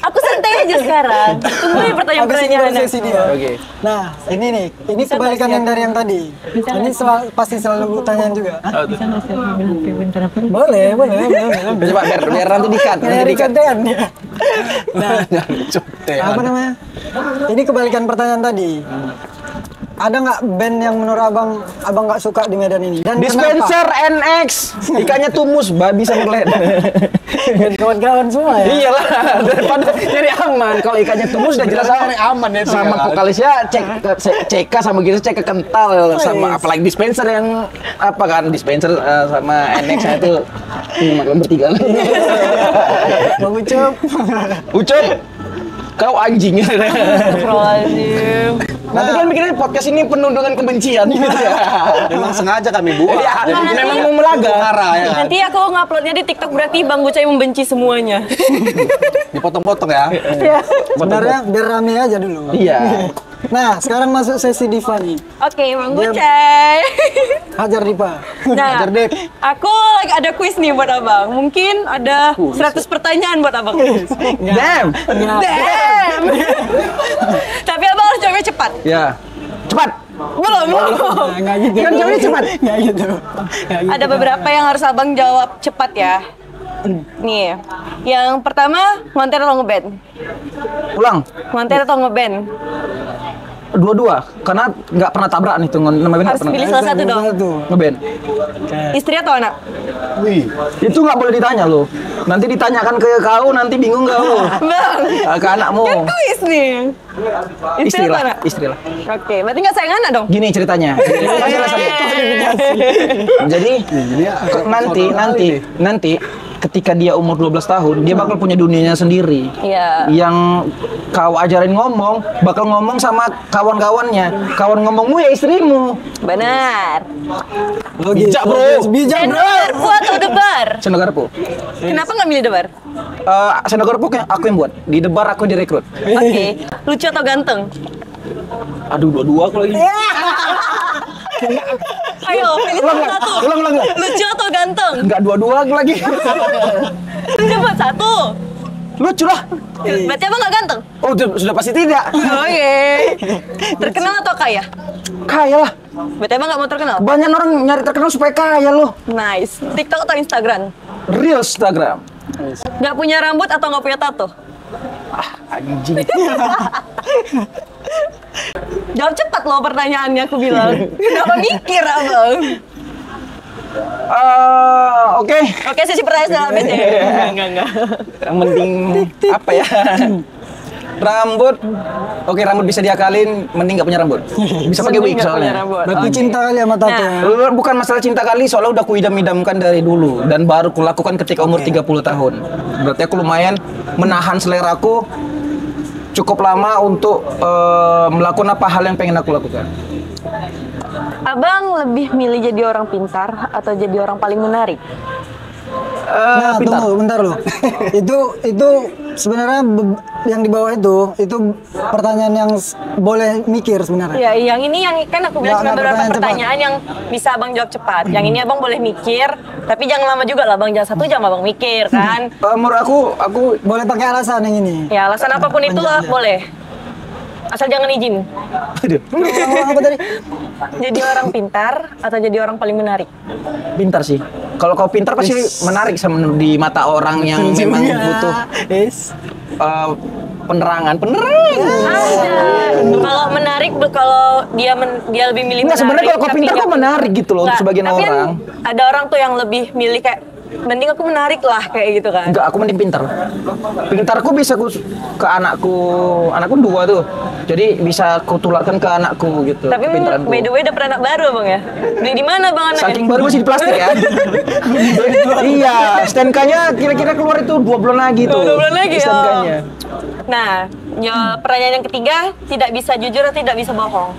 Aku santai aja sekarang. Tunggu ya pertanyaan-pertanyaan. sesi dia. Oke. Nah, ini kebalikan yang dari yang tadi. Ini pasti selalu tanyain juga. Hah? Boleh. Coba biar nanti dikat, nanti dikat. Contean ya. Nah, apa namanya? Ini kebalikan pertanyaan tadi. Ada nggak band yang menurut abang nggak suka di Medan ini? Dan Dispenser NX, ikannya tumus, babi sama kalian. Dan kawan-kawan semua ya. Iyalah, daripada nyari aman. Kalau ikannya tumus udah jelas aman ya. Sama vokalisnya CK sama gitu, CK kental sama apalagi dispenser yang apa kan dispenser sama NX itu makan bertiga lah. Bang Ucup. Ucup, kau anjing. Astagfirullahaladzim. Nanti kan bikin podcast ini penuh dengan kebencian gitu ya. Memang sengaja kami buat. Jadi memang mau melaga. Ya kan? Nanti aku nguploadnya di TikTok berarti Bang Gucai membenci semuanya. Dipotong-potong ya. Sebenarnya biar rame aja dulu. Iya. Nah, sekarang masuk sesi Diva nih. Oke, Bang Gucai. Hajar Diva. Nah, Hajar Dep. aku lagi ada kuis nih buat Abang. Mungkin ada 100 pertanyaan buat Abang. Damn. Damn. Tapi Abang harus jawabnya cepat. Ya. Cepat. Belum. Nah, nggak gitu. Kan jawabnya cepat. Nggak gitu. Ada beberapa yang harus Abang jawab cepat ya. Nih, yang pertama ngonten atau ngeband? Ulang. Ngonten atau ngeband? Dua-dua, karena nggak pernah tabrak nih tuh ngeband. Harus pilih salah satu dong. Ngeband. Istri atau anak? Wih, Itu nggak boleh ditanya lo. Nanti ditanyakan ke kau, nanti bingung nggak lo? Bang, Ke anakmu. kan kuis nih. Istri atau anak? Istri lah. Oke, berarti nggak sayang anak dong? Gini ceritanya. Jadi nanti ketika dia umur 12 tahun, dia bakal punya dunianya sendiri. Iya. Yang kau ajarin ngomong, bakal ngomong sama kawan-kawannya. Kawan ngomongmu ya istrimu. Benar. Bijak, bro. Bijak, bro. Senogarpu atau debar? Senogarpu. Kenapa nggak milih debar? Senogarpu aku yang buat. Di debar aku direkrut. Oke. Lucu atau ganteng? Aduh, dua-dua aku lagi. Ayo, pilih salah satu. Ulang. Lucu atau ganteng? Enggak dua-dua aku lagi. Coba satu. Lucu lah. Berarti abang nggak ganteng? Oh, sudah pasti tidak. Oke. Terkenal atau kaya? Kaya lah. Berarti abang nggak mau terkenal? Banyak orang nyari terkenal supaya kaya loh. Nice. TikTok atau Instagram? Real Instagram. Nggak punya rambut atau nggak punya tato? Anjing. Jawab cepat loh pertanyaannya aku bilang. Kenapa mikir abang? Oke. Oke, sesi pertanyaan sudah habis ya? Enggak. Yang penting apa ya? Rambut. Oke, rambut bisa diakalin, mending nggak punya rambut. Bisa pakai wig Nggak punya soalnya. rambut. Berarti Oke. cinta kali sama tato. Nah. Bukan masalah cinta kali, soalnya udah aku idam-idamkan dari dulu dan baru kulakukan ketika umur 30 tahun. Berarti aku lumayan menahan seleraku cukup lama untuk melakukan apa hal yang pengen aku lakukan. Abang lebih milih jadi orang pintar atau jadi orang paling menarik? Nah, Pintar. tunggu bentar loh. itu sebenarnya yang di bawah itu pertanyaan yang boleh mikir sebenarnya. Ya, yang ini yang kan aku bilang cuma Nggak, beberapa pertanyaan pertanyaan yang bisa abang jawab cepat. Yang ini abang boleh mikir, tapi jangan lama juga lah bang. Jangan 1 jam abang mikir kan. Menurut aku Boleh pakai alasan yang ini. Ya alasan apapun itu lah boleh. Asal jangan izin. aduh, Ngomong apa tadi? Jadi orang pintar atau jadi orang paling menarik? pintar sih. Kalau kau pintar pasti menarik sama di mata orang yang memang butuh penerangan. Kalau menarik, kalau dia lebih milih Enggak, sebenarnya kalau kau tapi pintar kau nggak- menarik gitu loh untuk Nggak, sebagian tapi kan orang. ada orang tuh yang lebih milih kayak mending aku menarik lah kayak gitu kan. Enggak, aku mending pintar. Pintarku bisa ke anakku 2 tuh. Jadi bisa aku tularkan ke anakku gitu. Tapi kepintaranku. by the way udah pernah anak baru bang ya? Beli di mana bang anaknya? Saking baru masih di plastik ya. Iya, STNK-nya kira-kira keluar itu 2 bulan lagi tuh. 2 bulan lagi ya. STNK-nya. Nah, pertanyaan yang ketiga, tidak bisa jujur atau tidak bisa bohong?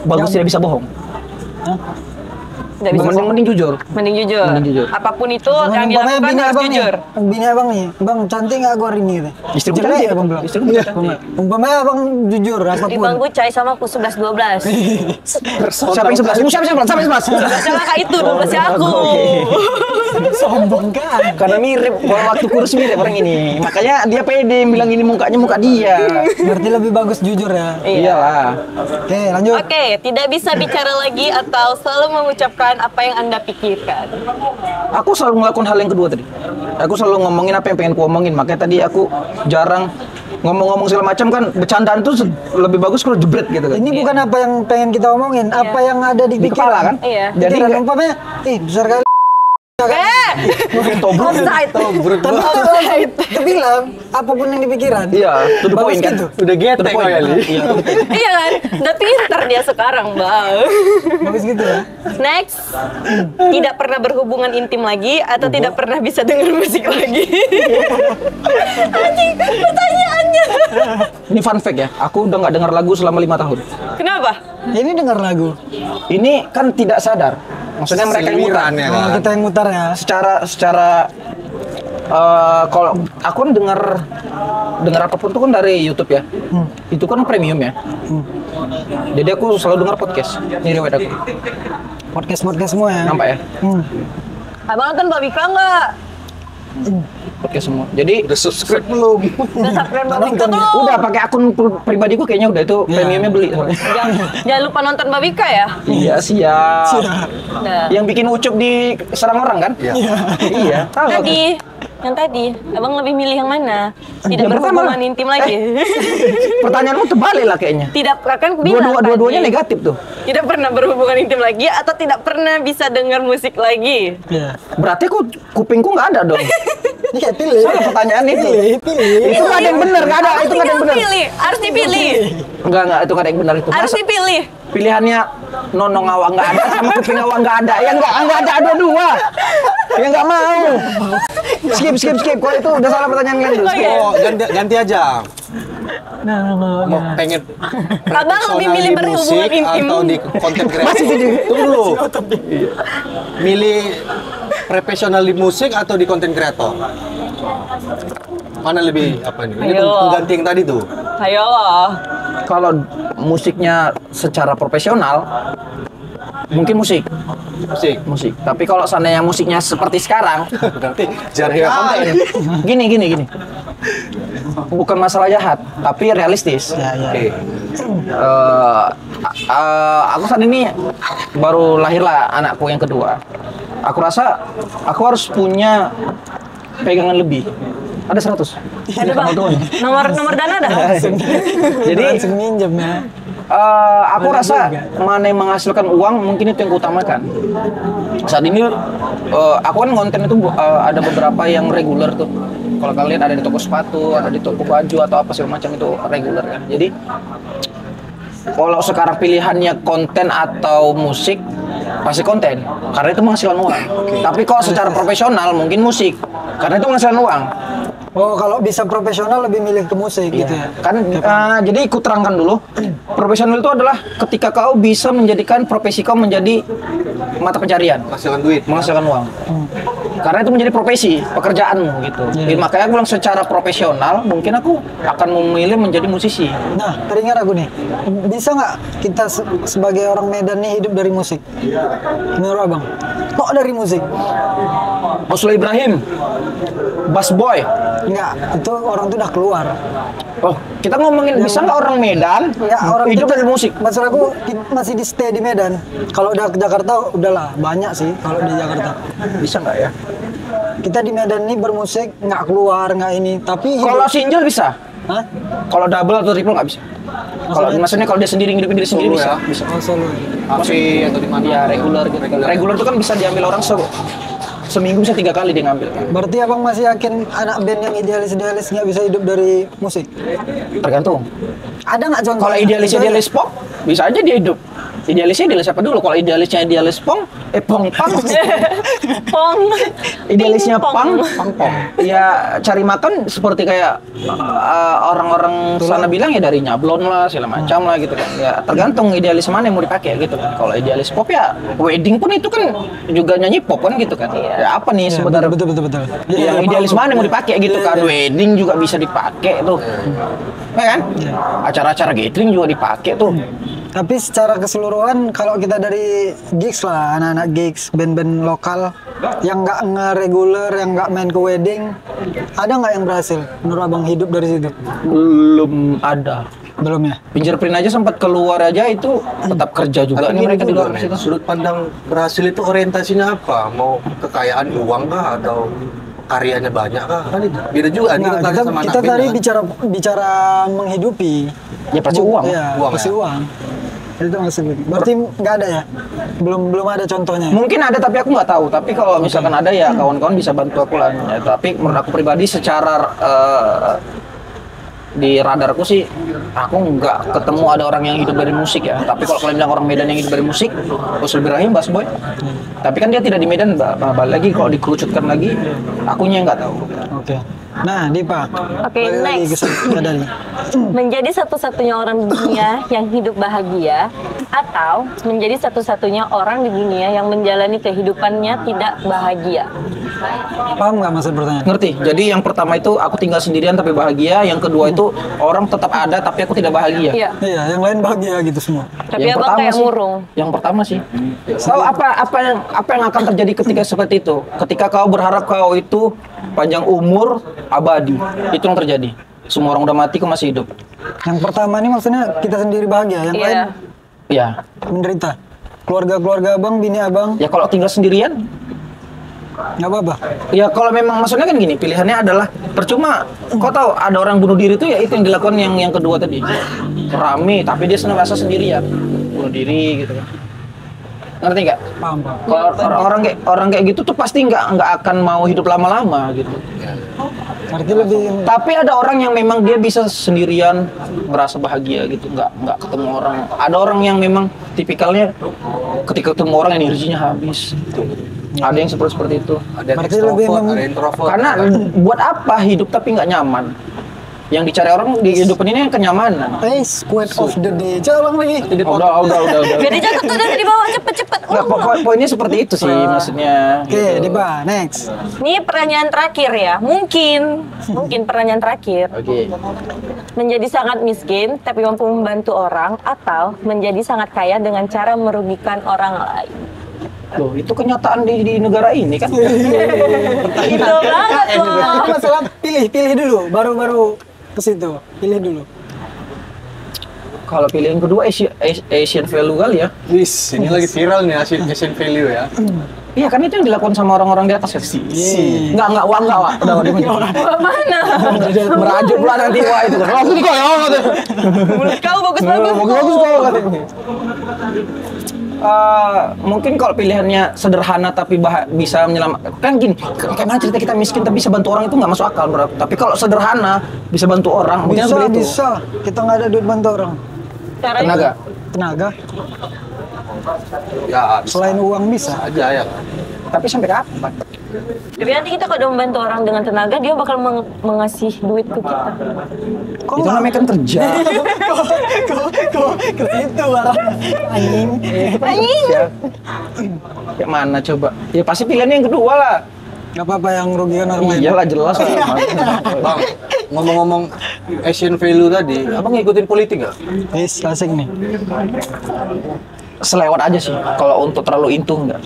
Bagus tidak bisa bohong. Tidak bisa bohong. Mending jujur. Mending jujur. Mending jujur. Apapun itu yang Umpamanya dilakukan bini harus abang jujur. nih, bini abang nih, bang cantik nggak gua hari ini? Gitu. Istriku Jelek cantik. ya bang bilang. Istriku cantik. Umpamanya abang jujur Di apapun. bangku Cai sama aku 11-12. Siapa yang 11? Siapa yang 11? Sama kak itu 12 ya aku. Sombong kan? Karena mirip, waktu kurus mirip orang ini. Makanya dia pede bilang ini mukanya muka dia. Berarti lebih bagus jujur ya. Iyalah. Oke lanjut. Oke, tidak bisa bicara lagi atau selalu mengucapkan apa yang Anda pikirkan. Aku selalu melakukan hal yang kedua tadi. Aku selalu ngomongin apa yang pengen ku omongin. Makanya tadi aku jarang ngomong-ngomong segala macam kan. Bercandaan tuh lebih bagus kalau jebret gitu kan. Ini bukan apa yang pengen kita omongin, apa yang ada di Di kepala kan? Iya. Jadi Pikiran, umpamanya, besar kali. tobruk. Offside. Tapi Offside. kita bilang apapun yang dipikiran. Iya, to the Bagus point kan. gitu. udah getek To the point, kali. Iya, to the point. Iya kan? Udah pinter dia sekarang, Bang. Bagus gitu ya. Next. Tidak pernah berhubungan intim lagi atau tidak pernah bisa dengar musik lagi. Anjing, pertanyaannya. Ini fun fact ya. Aku udah nggak dengar lagu selama 5 tahun. Kenapa? Ini dengar lagu. Ini kan tidak sadar. Maksudnya mereka yang mutar. Seliwiran ya Nah, kan? kita yang mutar ya. Secara kalau aku kan dengar apapun tuh kan dari YouTube ya. Itu kan premium ya. Jadi aku selalu dengar podcast. Ini riwayat aku. Podcast semua ya. Nampak ya? Abang nonton Babika nggak? Podcast semua. Jadi Udah subscribe belum? Udah subscribe Babika tuh. udah pakai akun pribadiku kayaknya udah itu premiumnya beli. Jangan lupa nonton Babika ya. Iya siap. Nah. Yang bikin ucup di serang orang kan? Iya. Iya. Tahu aku. Nah, Yang tadi, abang lebih milih yang mana? Tidak Yang pertama berhubungan lah. intim lagi. Pertanyaanmu terbalik lah kayaknya. Tidak kan bilang Dua-duanya tadi, negatif tuh. tidak pernah berhubungan intim lagi atau tidak pernah bisa dengar musik lagi. Iya. Berarti kupingku nggak ada dong. Ini kayak pilih. Soalnya pertanyaan itu. Pilih. Itu nggak ada yang benar, nggak ada. Itu nggak ada yang benar. Pilih, harus dipilih. Enggak, itu nggak ada yang benar itu. Harus Masa dipilih. pilihannya nonong awang nggak ada sama kuping awang nggak ada? Ya nggak ada dua-dua. Ya nggak mau. Skip. Kalau itu udah salah pertanyaan kan? Oh, iya. Oh, ganti aja. Mau pengen Abang lebih milih profesional di berhubungan musik intim. atau di konten kreatif? Tunggu dulu. Milih profesional di musik atau di konten kreator? Mana lebih apa nih? Ini Ayo. pengganti yang tadi tuh. Ayo. Kalau musiknya secara profesional, mungkin musik. Musik. Tapi kalau seandainya musiknya seperti sekarang, Berarti jarang konten. gini. Bukan masalah jahat, tapi realistis. Oke. Aku saat ini baru lahirlah anakku yang kedua. Aku rasa aku harus punya pegangan lebih. Ada 100. Ada bang. Nomor dana ada. Jadi Langsung minjem ya. aku rasa mana yang menghasilkan uang mungkin itu yang utamakan. Saat ini aku kan konten itu ada beberapa yang reguler tuh. Kalau kalian ada di toko sepatu, ada di toko baju atau apa segala macam itu reguler kan. Jadi kalau sekarang pilihannya konten atau musik, pasti konten karena itu menghasilkan uang. Tapi kalau secara profesional mungkin musik karena itu menghasilkan uang. Oh, kalau bisa profesional lebih milih ke musik gitu ya. Kan jadi ikut terangkan dulu. Profesional itu adalah ketika kau bisa menjadikan profesi kau menjadi mata pencarian, Menghasilkan duit. menghasilkan uang. Karena itu menjadi profesi, pekerjaanmu gitu. Iya. Makanya aku bilang secara profesional mungkin aku akan memilih menjadi musisi. Nah, teringat aku nih. Bisa nggak kita sebagai orang Medan nih hidup dari musik? Menurut abang? Kok dari musik? Oslo Ibrahim, Bass Boy. Enggak, itu orang tuh udah keluar. Oh, kita ngomongin bisa nggak orang Medan Ya, orang hidup itu dari musik? Maksud aku masih di stay di Medan. Kalau udah ke Jakarta udahlah banyak sih kalau di Jakarta. Bisa nggak ya? Kita di Medan nih bermusik nggak keluar nggak ini, tapi Kalau single bisa. Hah? Kalau double atau triple nggak bisa. Kalau maksudnya kalau dia sendiri ngidupin diri sendiri Solo bisa. ya? Bisa. Oh, solo. Api atau di mana? Ya reguler gitu. Reguler itu kan bisa diambil orang seminggu bisa 3 kali dia ngambil. Berarti abang masih yakin anak band yang idealis nggak bisa hidup dari musik? Tergantung. Ada nggak contoh? Kalau idealis pop bisa aja dia hidup. Idealisnya idealis apa dulu? Kalau idealisnya idealis pong pong. Pong. Idealisnya Ping-pong. pong. Ya cari makan seperti kayak orang-orang sana bilang ya dari nyablon lah segala macam lah gitu kan. Ya tergantung idealis mana yang mau dipakai gitu kan. Kalau idealis pop ya wedding pun itu kan juga nyanyi pop kan gitu kan. Ya apa nih Ya, sebenarnya betul. yang idealis mana yang mau dipakai gitu kan. Wedding juga bisa dipakai tuh. Ya kan? Acara-acara gathering juga dipakai tuh. Tapi secara keseluruhan kalau kita dari gigs lah, anak-anak gigs, band-band lokal yang nggak nge-regular, yang nggak main ke wedding, ada nggak yang berhasil menurut abang hidup dari situ? Belum ada. Belum ya? Fingerprint aja sempat keluar aja itu tetap kerja juga Tapi nih ini mereka di juga luar nih, situ. sudut pandang berhasil itu orientasinya apa? Mau kekayaan uang kah atau karyanya banyak kah? Kan itu beda juga nih Nah, kita sama kita anak tadi band, kan? bicara menghidupi. Ya pasti uang. Iya, Uang pasti ya? uang. Itu maksudnya. Berarti nggak ada ya? Belum ada contohnya. Mungkin ada tapi aku nggak tahu. Tapi kalau misalkan ada ya kawan-kawan bisa bantu aku lah. Ya, tapi menurut aku pribadi secara di radarku sih aku nggak ketemu ada orang yang hidup dari musik ya. Tapi kalau kalian bilang orang Medan yang hidup dari musik, Oslo Ibrahim, Bass Boy. Tapi kan dia tidak di Medan, balik lagi kalau dikerucutkan lagi, akunya nggak tahu. Oke. Nah, Dipa. Oke, balik lagi next. ke Dani. Menjadi satu-satunya orang di dunia yang hidup bahagia atau menjadi satu-satunya orang di dunia yang menjalani kehidupannya tidak bahagia. Paham nggak maksud pertanyaan? Ngerti? Jadi yang pertama itu aku tinggal sendirian tapi bahagia. Yang kedua itu orang tetap ada tapi aku tidak bahagia. Iya. Iya, yang lain bahagia gitu semua. Tapi abang kayak sih, murung. Yang pertama sih. Tahu apa yang akan terjadi ketika seperti itu? Ketika kau berharap kau itu panjang umur, abadi. Itu yang terjadi. Semua orang udah mati, kau masih hidup. Yang pertama ini maksudnya kita sendiri bahagia, yang lain Iya. Ya. menderita. Keluarga abang, bini abang, Ya kalau tinggal sendirian, Nggak apa-apa. Ya kalau memang maksudnya kan gini, pilihannya adalah percuma. Kau tahu ada orang bunuh diri itu ya itu yang dilakukan yang kedua tadi. Rame tapi dia senang rasa sendirian. Bunuh diri gitu kan. Ngerti nggak? Paham. Kalau orang kayak gitu tuh pasti nggak akan mau hidup lama-lama gitu. Berarti lebih Tapi ada orang yang memang dia bisa sendirian merasa bahagia gitu, nggak ketemu orang. Ada orang yang memang tipikalnya ketika ketemu orang energinya habis. Gitu. Ada yang seperti itu. Ada yang Berarti lebih extrovert, ada yang introvert. Karena buat apa hidup tapi nggak nyaman? Yang dicari orang di kehidupan ini yang kenyamanan. quote of the day. Coba lagi. Udah. Jadi catat tuh dari bawah cepet-cepet. Nggak, poinnya seperti itu sih maksudnya. Oke, gitu. Diba, next. Ini pertanyaan terakhir ya. Mungkin pertanyaan terakhir. Oke. Menjadi sangat miskin tapi mampu membantu orang atau menjadi sangat kaya dengan cara merugikan orang lain. Loh, itu kenyataan di negara ini kan. Itu banget loh. Masalah pilih dulu, baru ke situ. Pilih dulu. Kalau pilihan kedua Asian value kali ya. Wis, ini lagi viral nih Asian value ya. Iya kan itu yang dilakukan sama orang-orang di atas ya. Enggak, Wak. Udah, Mana? merajuk pula nanti Wak itu kan. Bagus kok ya, katanya. Mulut kau bagus-bagus. Bagus kok katanya. Mungkin kalau pilihannya sederhana tapi bisa menyelamatkan kan gini, kayak mana cerita kita miskin tapi bisa bantu orang itu nggak masuk akal bro. Tapi kalau sederhana bisa bantu orang, mungkin seperti itu. Bisa. Kita nggak ada duit bantu orang. Tenaga. Tenaga. Ya, Selain uang bisa. aja ya. Tapi sampai kapan? Tapi nanti kita kalau udah membantu orang dengan tenaga, dia bakal mengasih duit ke kita. Itu namanya kan kerja. Kok ke situ arah anjing. Ya. Kayak mana coba? Ya pasti pilihannya yang kedua lah. Gak apa-apa yang rugikan orang lain. Iyalah jelas. Bang, ngomong-ngomong Asian value tadi, abang ngikutin politik nggak? Yes, asik nih. Selewat aja sih. Kalau untuk terlalu into enggak.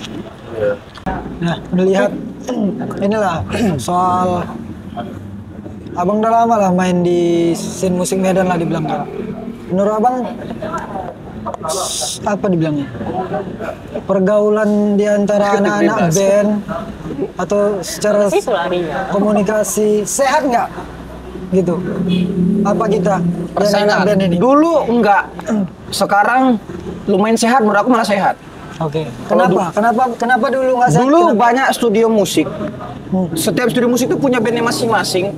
Nah, melihat inilah soal abang udah lama lah main di scene musik Medan lah dibilang kan. Menurut abang apa dibilangnya? Pergaulan di antara anak-anak band atau secara Itu larinya. komunikasi sehat nggak? Gitu. Apa kita di anak Persaingan. band ini? Dulu enggak. Sekarang lumayan sehat, menurut aku malah sehat. Oke. Kenapa dulu nggak sehat? Dulu Kenapa? banyak studio musik. Setiap studio musik itu punya bandnya masing-masing.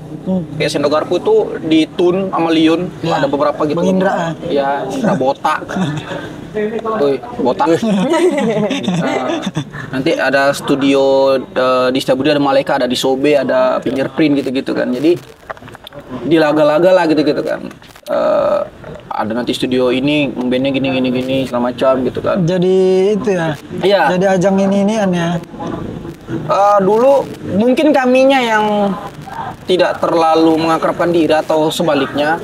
Kayak Sendo Garpu itu di Tun sama Liun, Ya, ada beberapa gitu. Bang Indra. Ya, Indra Botak. Woi, Botak. Nanti ada studio di Setiabudi ada Maleka, ada di Sobe, ada Fingerprint gitu-gitu kan. Jadi di laga-laga lah gitu-gitu kan. Ada nanti studio ini bandnya gini segala macam gitu kan. Jadi itu ya. Iya. Jadi ajang ini-inian ya. Dulu mungkin kaminya yang tidak terlalu mengakrabkan diri atau sebaliknya.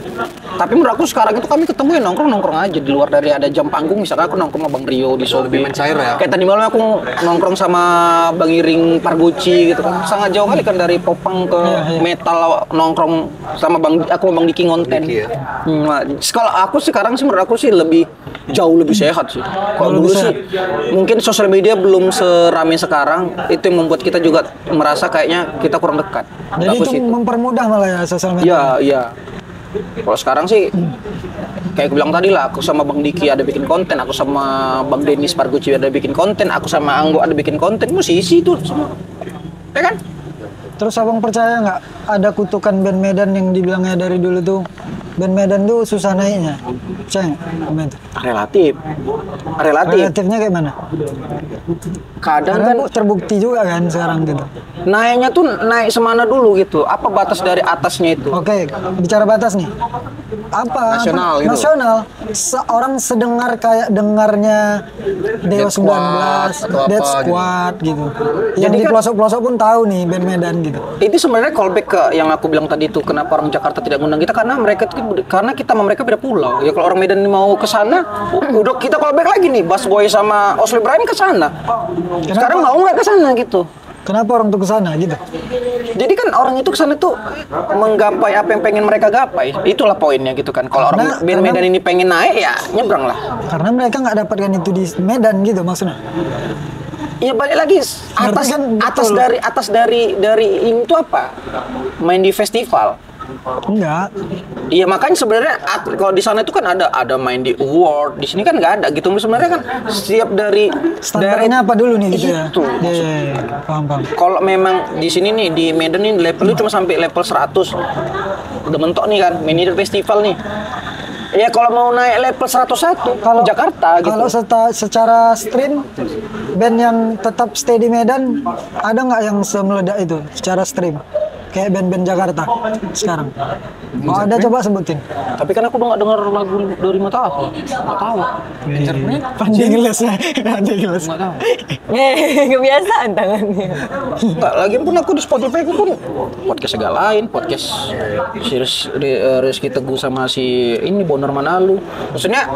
Tapi menurut aku sekarang itu kami ketemu ya nongkrong aja di luar dari ada jam panggung. Misalkan aku nongkrong sama Bang Rio di Sobe. Lebih mencair ya? Kayak tadi malam aku nongkrong sama Bang Iring Parguci gitu kan. Sangat jauh kali kan dari popang ke metal nongkrong sama aku sama Bang Diki ngonten. Diki ya? Nah, kalau aku sekarang sih menurut aku sih jauh lebih sehat sih. Kalau dulu sih mungkin sosial media belum serame sekarang, itu yang membuat kita juga merasa kayaknya kita kurang dekat. Jadi Aku itu sih mempermudah malah ya sosial media. iya. Kalau sekarang sih kayak aku bilang tadi lah, aku sama Bang Diki ada bikin konten, aku sama Bang Denis Parguci ada bikin konten, aku sama Anggo ada bikin konten, musisi itu semua. Ya kan? Terus abang percaya nggak ada kutukan band Medan yang dibilangnya dari dulu tuh band Medan tuh susah naiknya? Percaya nggak? Komen tuh. Relatif. Relatifnya kayak mana? Kadang Karena kan terbukti juga kan sekarang gitu. naiknya tuh naik semana dulu gitu. Apa batas dari atasnya itu? Oke, bicara batas nih. Apa? Nasional gitu. Nasional. Orang sedengar kayak dengarnya Dewa Dead Squad 19, atau Dead apa Squad gitu. Yang Jadi di kan- pelosok-pelosok pun tahu nih band Medan gitu. Itu sebenarnya callback ke yang aku bilang tadi itu, kenapa orang Jakarta tidak ngundang kita, karena kita sama mereka beda pulau. Ya kalau orang Medan mau ke sana, udah kita callback lagi nih, Bass Boy sama Oslo Ibrahim ke sana. Sekarang mau nggak ke sana gitu. Kenapa orang tuh ke sana gitu? Jadi kan orang itu ke sana tuh menggapai apa yang pengen mereka gapai. Itulah poinnya gitu kan. Kalau orang band Medan ini pengen naik ya nyebrang lah. Karena mereka nggak dapatkan itu di Medan gitu maksudnya. Iya balik lagi atas kan atas betul. dari ini tuh apa? Main di festival. Enggak. Iya makanya sebenarnya kalau di sana itu kan ada main di award, di sini kan nggak ada gitu. Sebenarnya kan setiap dari Standarnya apa dulu nih gitu ya? Itu. Iya. Paham. Kalau memang di sini nih di Medan nih levelnya cuma sampai level 100. Udah mentok nih kan, main di festival nih. Ya kalau mau naik level 101 kalau Jakarta gitu. Kalau secara stream band yang tetap stay di Medan ada nggak yang semeledak itu secara stream? Kayak band-band Jakarta sekarang. Mau ada coba sebutin. Tapi kan aku udah nggak dengar lagu dari Mata aku. Nggak tahu. Pandai ngeles ya. Pandai ngeles. Nggak tahu. Kebiasaan tangannya. Enggak, lagi pun aku di Spotify aku pun podcast segala lain, podcast Rizky Teguh sama si ini Bonar Manalu. Maksudnya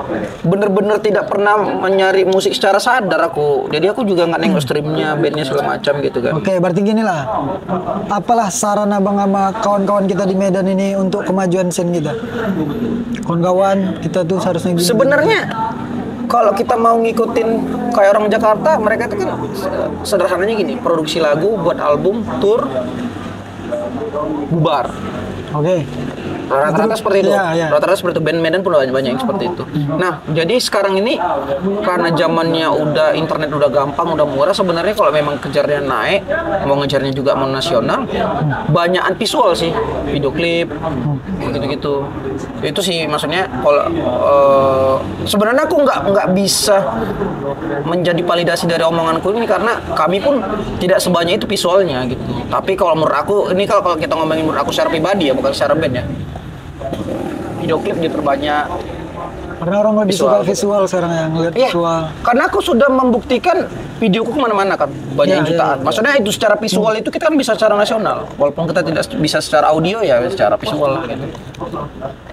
bener-bener tidak pernah mencari musik secara sadar aku. Jadi aku juga nggak nengok streamnya, bandnya segala macam gitu kan. Oke, berarti gini lah. Apalah saran abang sama kawan-kawan kita di Medan ini untuk kemajuan scene kita? Kawan-kawan kita tuh seharusnya gini. Sebenarnya kalau kita mau ngikutin kayak orang Jakarta, mereka itu kan sederhananya gini, produksi lagu, buat album, tour, bubar. Oke. Rata-rata seperti itu. Iya. Rata-rata seperti itu. Band Medan pun banyak yang seperti itu. Nah, jadi sekarang ini karena zamannya udah internet udah gampang, udah murah, sebenarnya kalau memang kejarnya naik, mau ngejarnya juga mau nasional, banyakan visual sih, video klip, gitu-gitu. Itu sih maksudnya kalau sebenarnya aku nggak bisa menjadi validasi dari omonganku ini karena kami pun tidak sebanyak itu visualnya gitu. Tapi kalau menurut aku ini kalau kita ngomongin menurut aku secara pribadi ya, bukan secara band ya. Video klip diperbanyak. Karena orang lebih suka visual sekarang ya, ngeliat Iya, visual. karena aku sudah membuktikan videoku kemana-mana kan, banyak jutaan. Maksudnya itu secara visual itu kita kan bisa secara nasional, walaupun kita tidak bisa secara audio ya, secara visual gitu.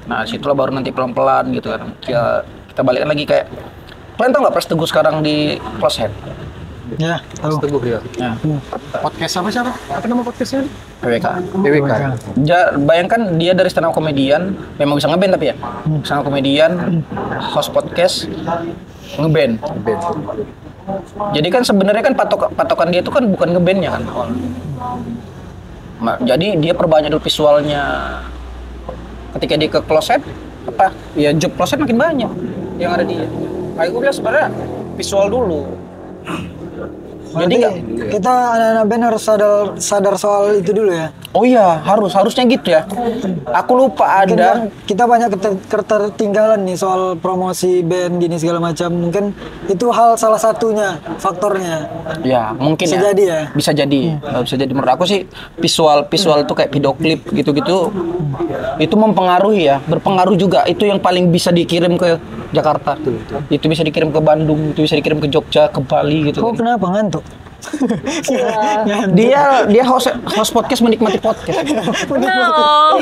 Nah, situlah baru nanti pelan-pelan gitu kan. Kita balikkan lagi kayak, kalian tau nggak Pres Teguh sekarang di Close Head? Ya, tahu. Teguh ya. Ya. Podcast siapa? Apa nama podcastnya? PWK. PWK. Bayangkan dia dari stand up komedian, memang bisa ngeband tapi ya, stand up komedian, host podcast, ngeband. Jadi kan sebenarnya kan patokan dia itu kan bukan ngebandnya kan. Jadi dia perbanyak dulu visualnya. Ketika dia ke closet, apa? Ya job closet makin banyak yang ada dia. Kayak gue bilang sebenarnya visual dulu. Jadi Berarti kita anak-anak band harus sadar soal itu dulu ya. oh iya harusnya gitu ya. Aku lupa Mungkin ada. kita banyak ketertinggalan nih soal promosi band gini segala macam. Mungkin itu hal salah satunya faktornya. Ya mungkin Bisa ya. jadi ya. Bisa jadi. Bisa jadi menurut aku sih visual itu kayak video klip gitu-gitu itu mempengaruhi ya, berpengaruh juga. Itu yang paling bisa dikirim ke Jakarta. Itu bisa dikirim ke Bandung, itu bisa dikirim ke Jogja, ke Bali gitu. Kok kenapa ngantuk? Dia host podcast menikmati podcast. No,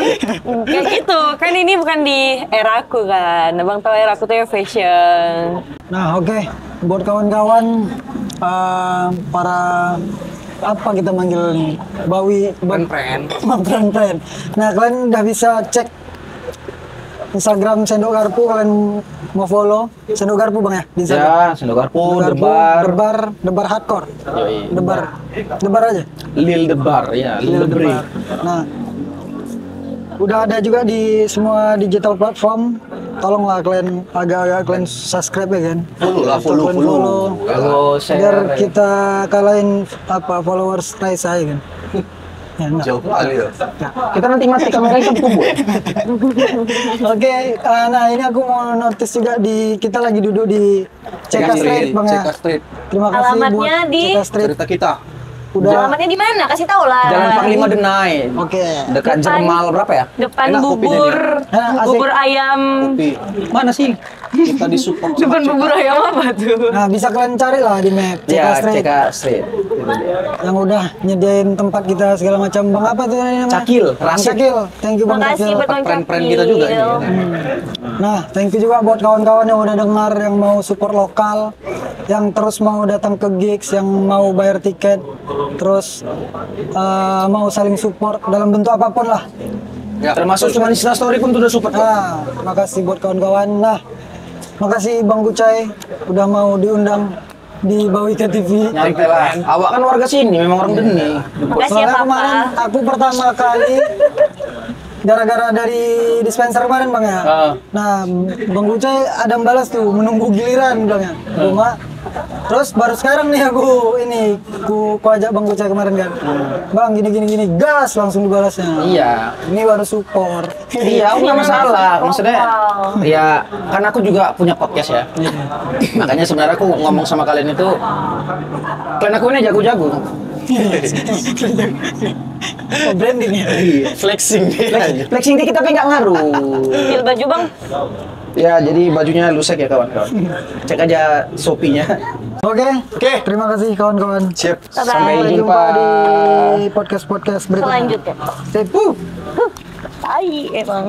kayak gitu. Kan ini bukan di eraku kan. Abang tahu eraku tuh ya fashion. Nah, oke. Buat kawan-kawan para apa kita manggil nih? Pren. Nah, kalian udah bisa cek Instagram Sendok Garpu, kalian mau follow Sendok Garpu Bang ya di Instagram. Ya, Sendok Garpu, Debar hardcore. Yoi. Debar aja. Lil Debar ya, Lil Debar. Nah, udah ada juga di semua digital platform. Tolonglah kalian agak-agak kalian subscribe ya kan. Follow. Halo, Biar kita kalahin followers Raisa ya kan. Ya, enggak. Jauh kali ya. Kita nanti mati kamera kita kubu. Oke, nah ini aku mau notice juga kita lagi duduk di CK Street Bang ya. CK Street. Terima kasih Alamatnya buat di CK Street. Cerita kita. Udah. Alamatnya di mana? Kasih tahu lah. Jalan Panglima Denai. Oke. Dekat Jermal berapa ya? Depan Enak kopinya bubur, Asik. bubur ayam. Kopi. Mana sih? Kita disupport sama Depan CK. bubur ayam apa tuh? Nah, bisa kalian cari lah di map CK Ya, Street CK Street. yang udah nyediain tempat kita segala macam. Bang apa tuh namanya? Cakil, Rasid. Cakil. Thank you Bang Makasih Cakil. buat Bang Pren-pren kita juga ini. Nah, thank you juga buat kawan-kawan yang udah dengar, yang mau support lokal, yang terus mau datang ke gigs, yang mau bayar tiket, terus mau saling support dalam bentuk apapun lah. Ya, termasuk cuma Insta Story pun sudah support. Nah, makasih buat kawan-kawan. Nah, makasih Bang Gucai udah mau diundang di Bawika TV. Nyantai lah. Awak kan warga sini, memang orang Deni. Makasih ya Soalnya Papa. kemarin aku pertama kali gara-gara dari dispenser kemarin bang ya. Nah Bang Gucai ada balas tuh menunggu giliran bilangnya rumah. Terus baru sekarang nih aku ajak Bang Gucai kemarin kan. Bang gini gas langsung dibalasnya. Iya. Ini baru support. Iya, aku nggak masalah. Maksudnya, ya kan aku juga punya podcast ya. Makanya sebenarnya aku ngomong sama kalian itu, kalian aku ini jago-jago. Oh, branding ya. Flexing dia. Flexing dikit tapi nggak ngaruh. Pil baju bang. Ya, jadi bajunya lusek ya kawan-kawan. Cek aja Shopee-nya. Oke. Terima kasih kawan-kawan. Siap. Bye-bye. Sampai Sampai jumpa. jumpa di podcast berikutnya. Selanjutnya. Sip. Tai emang.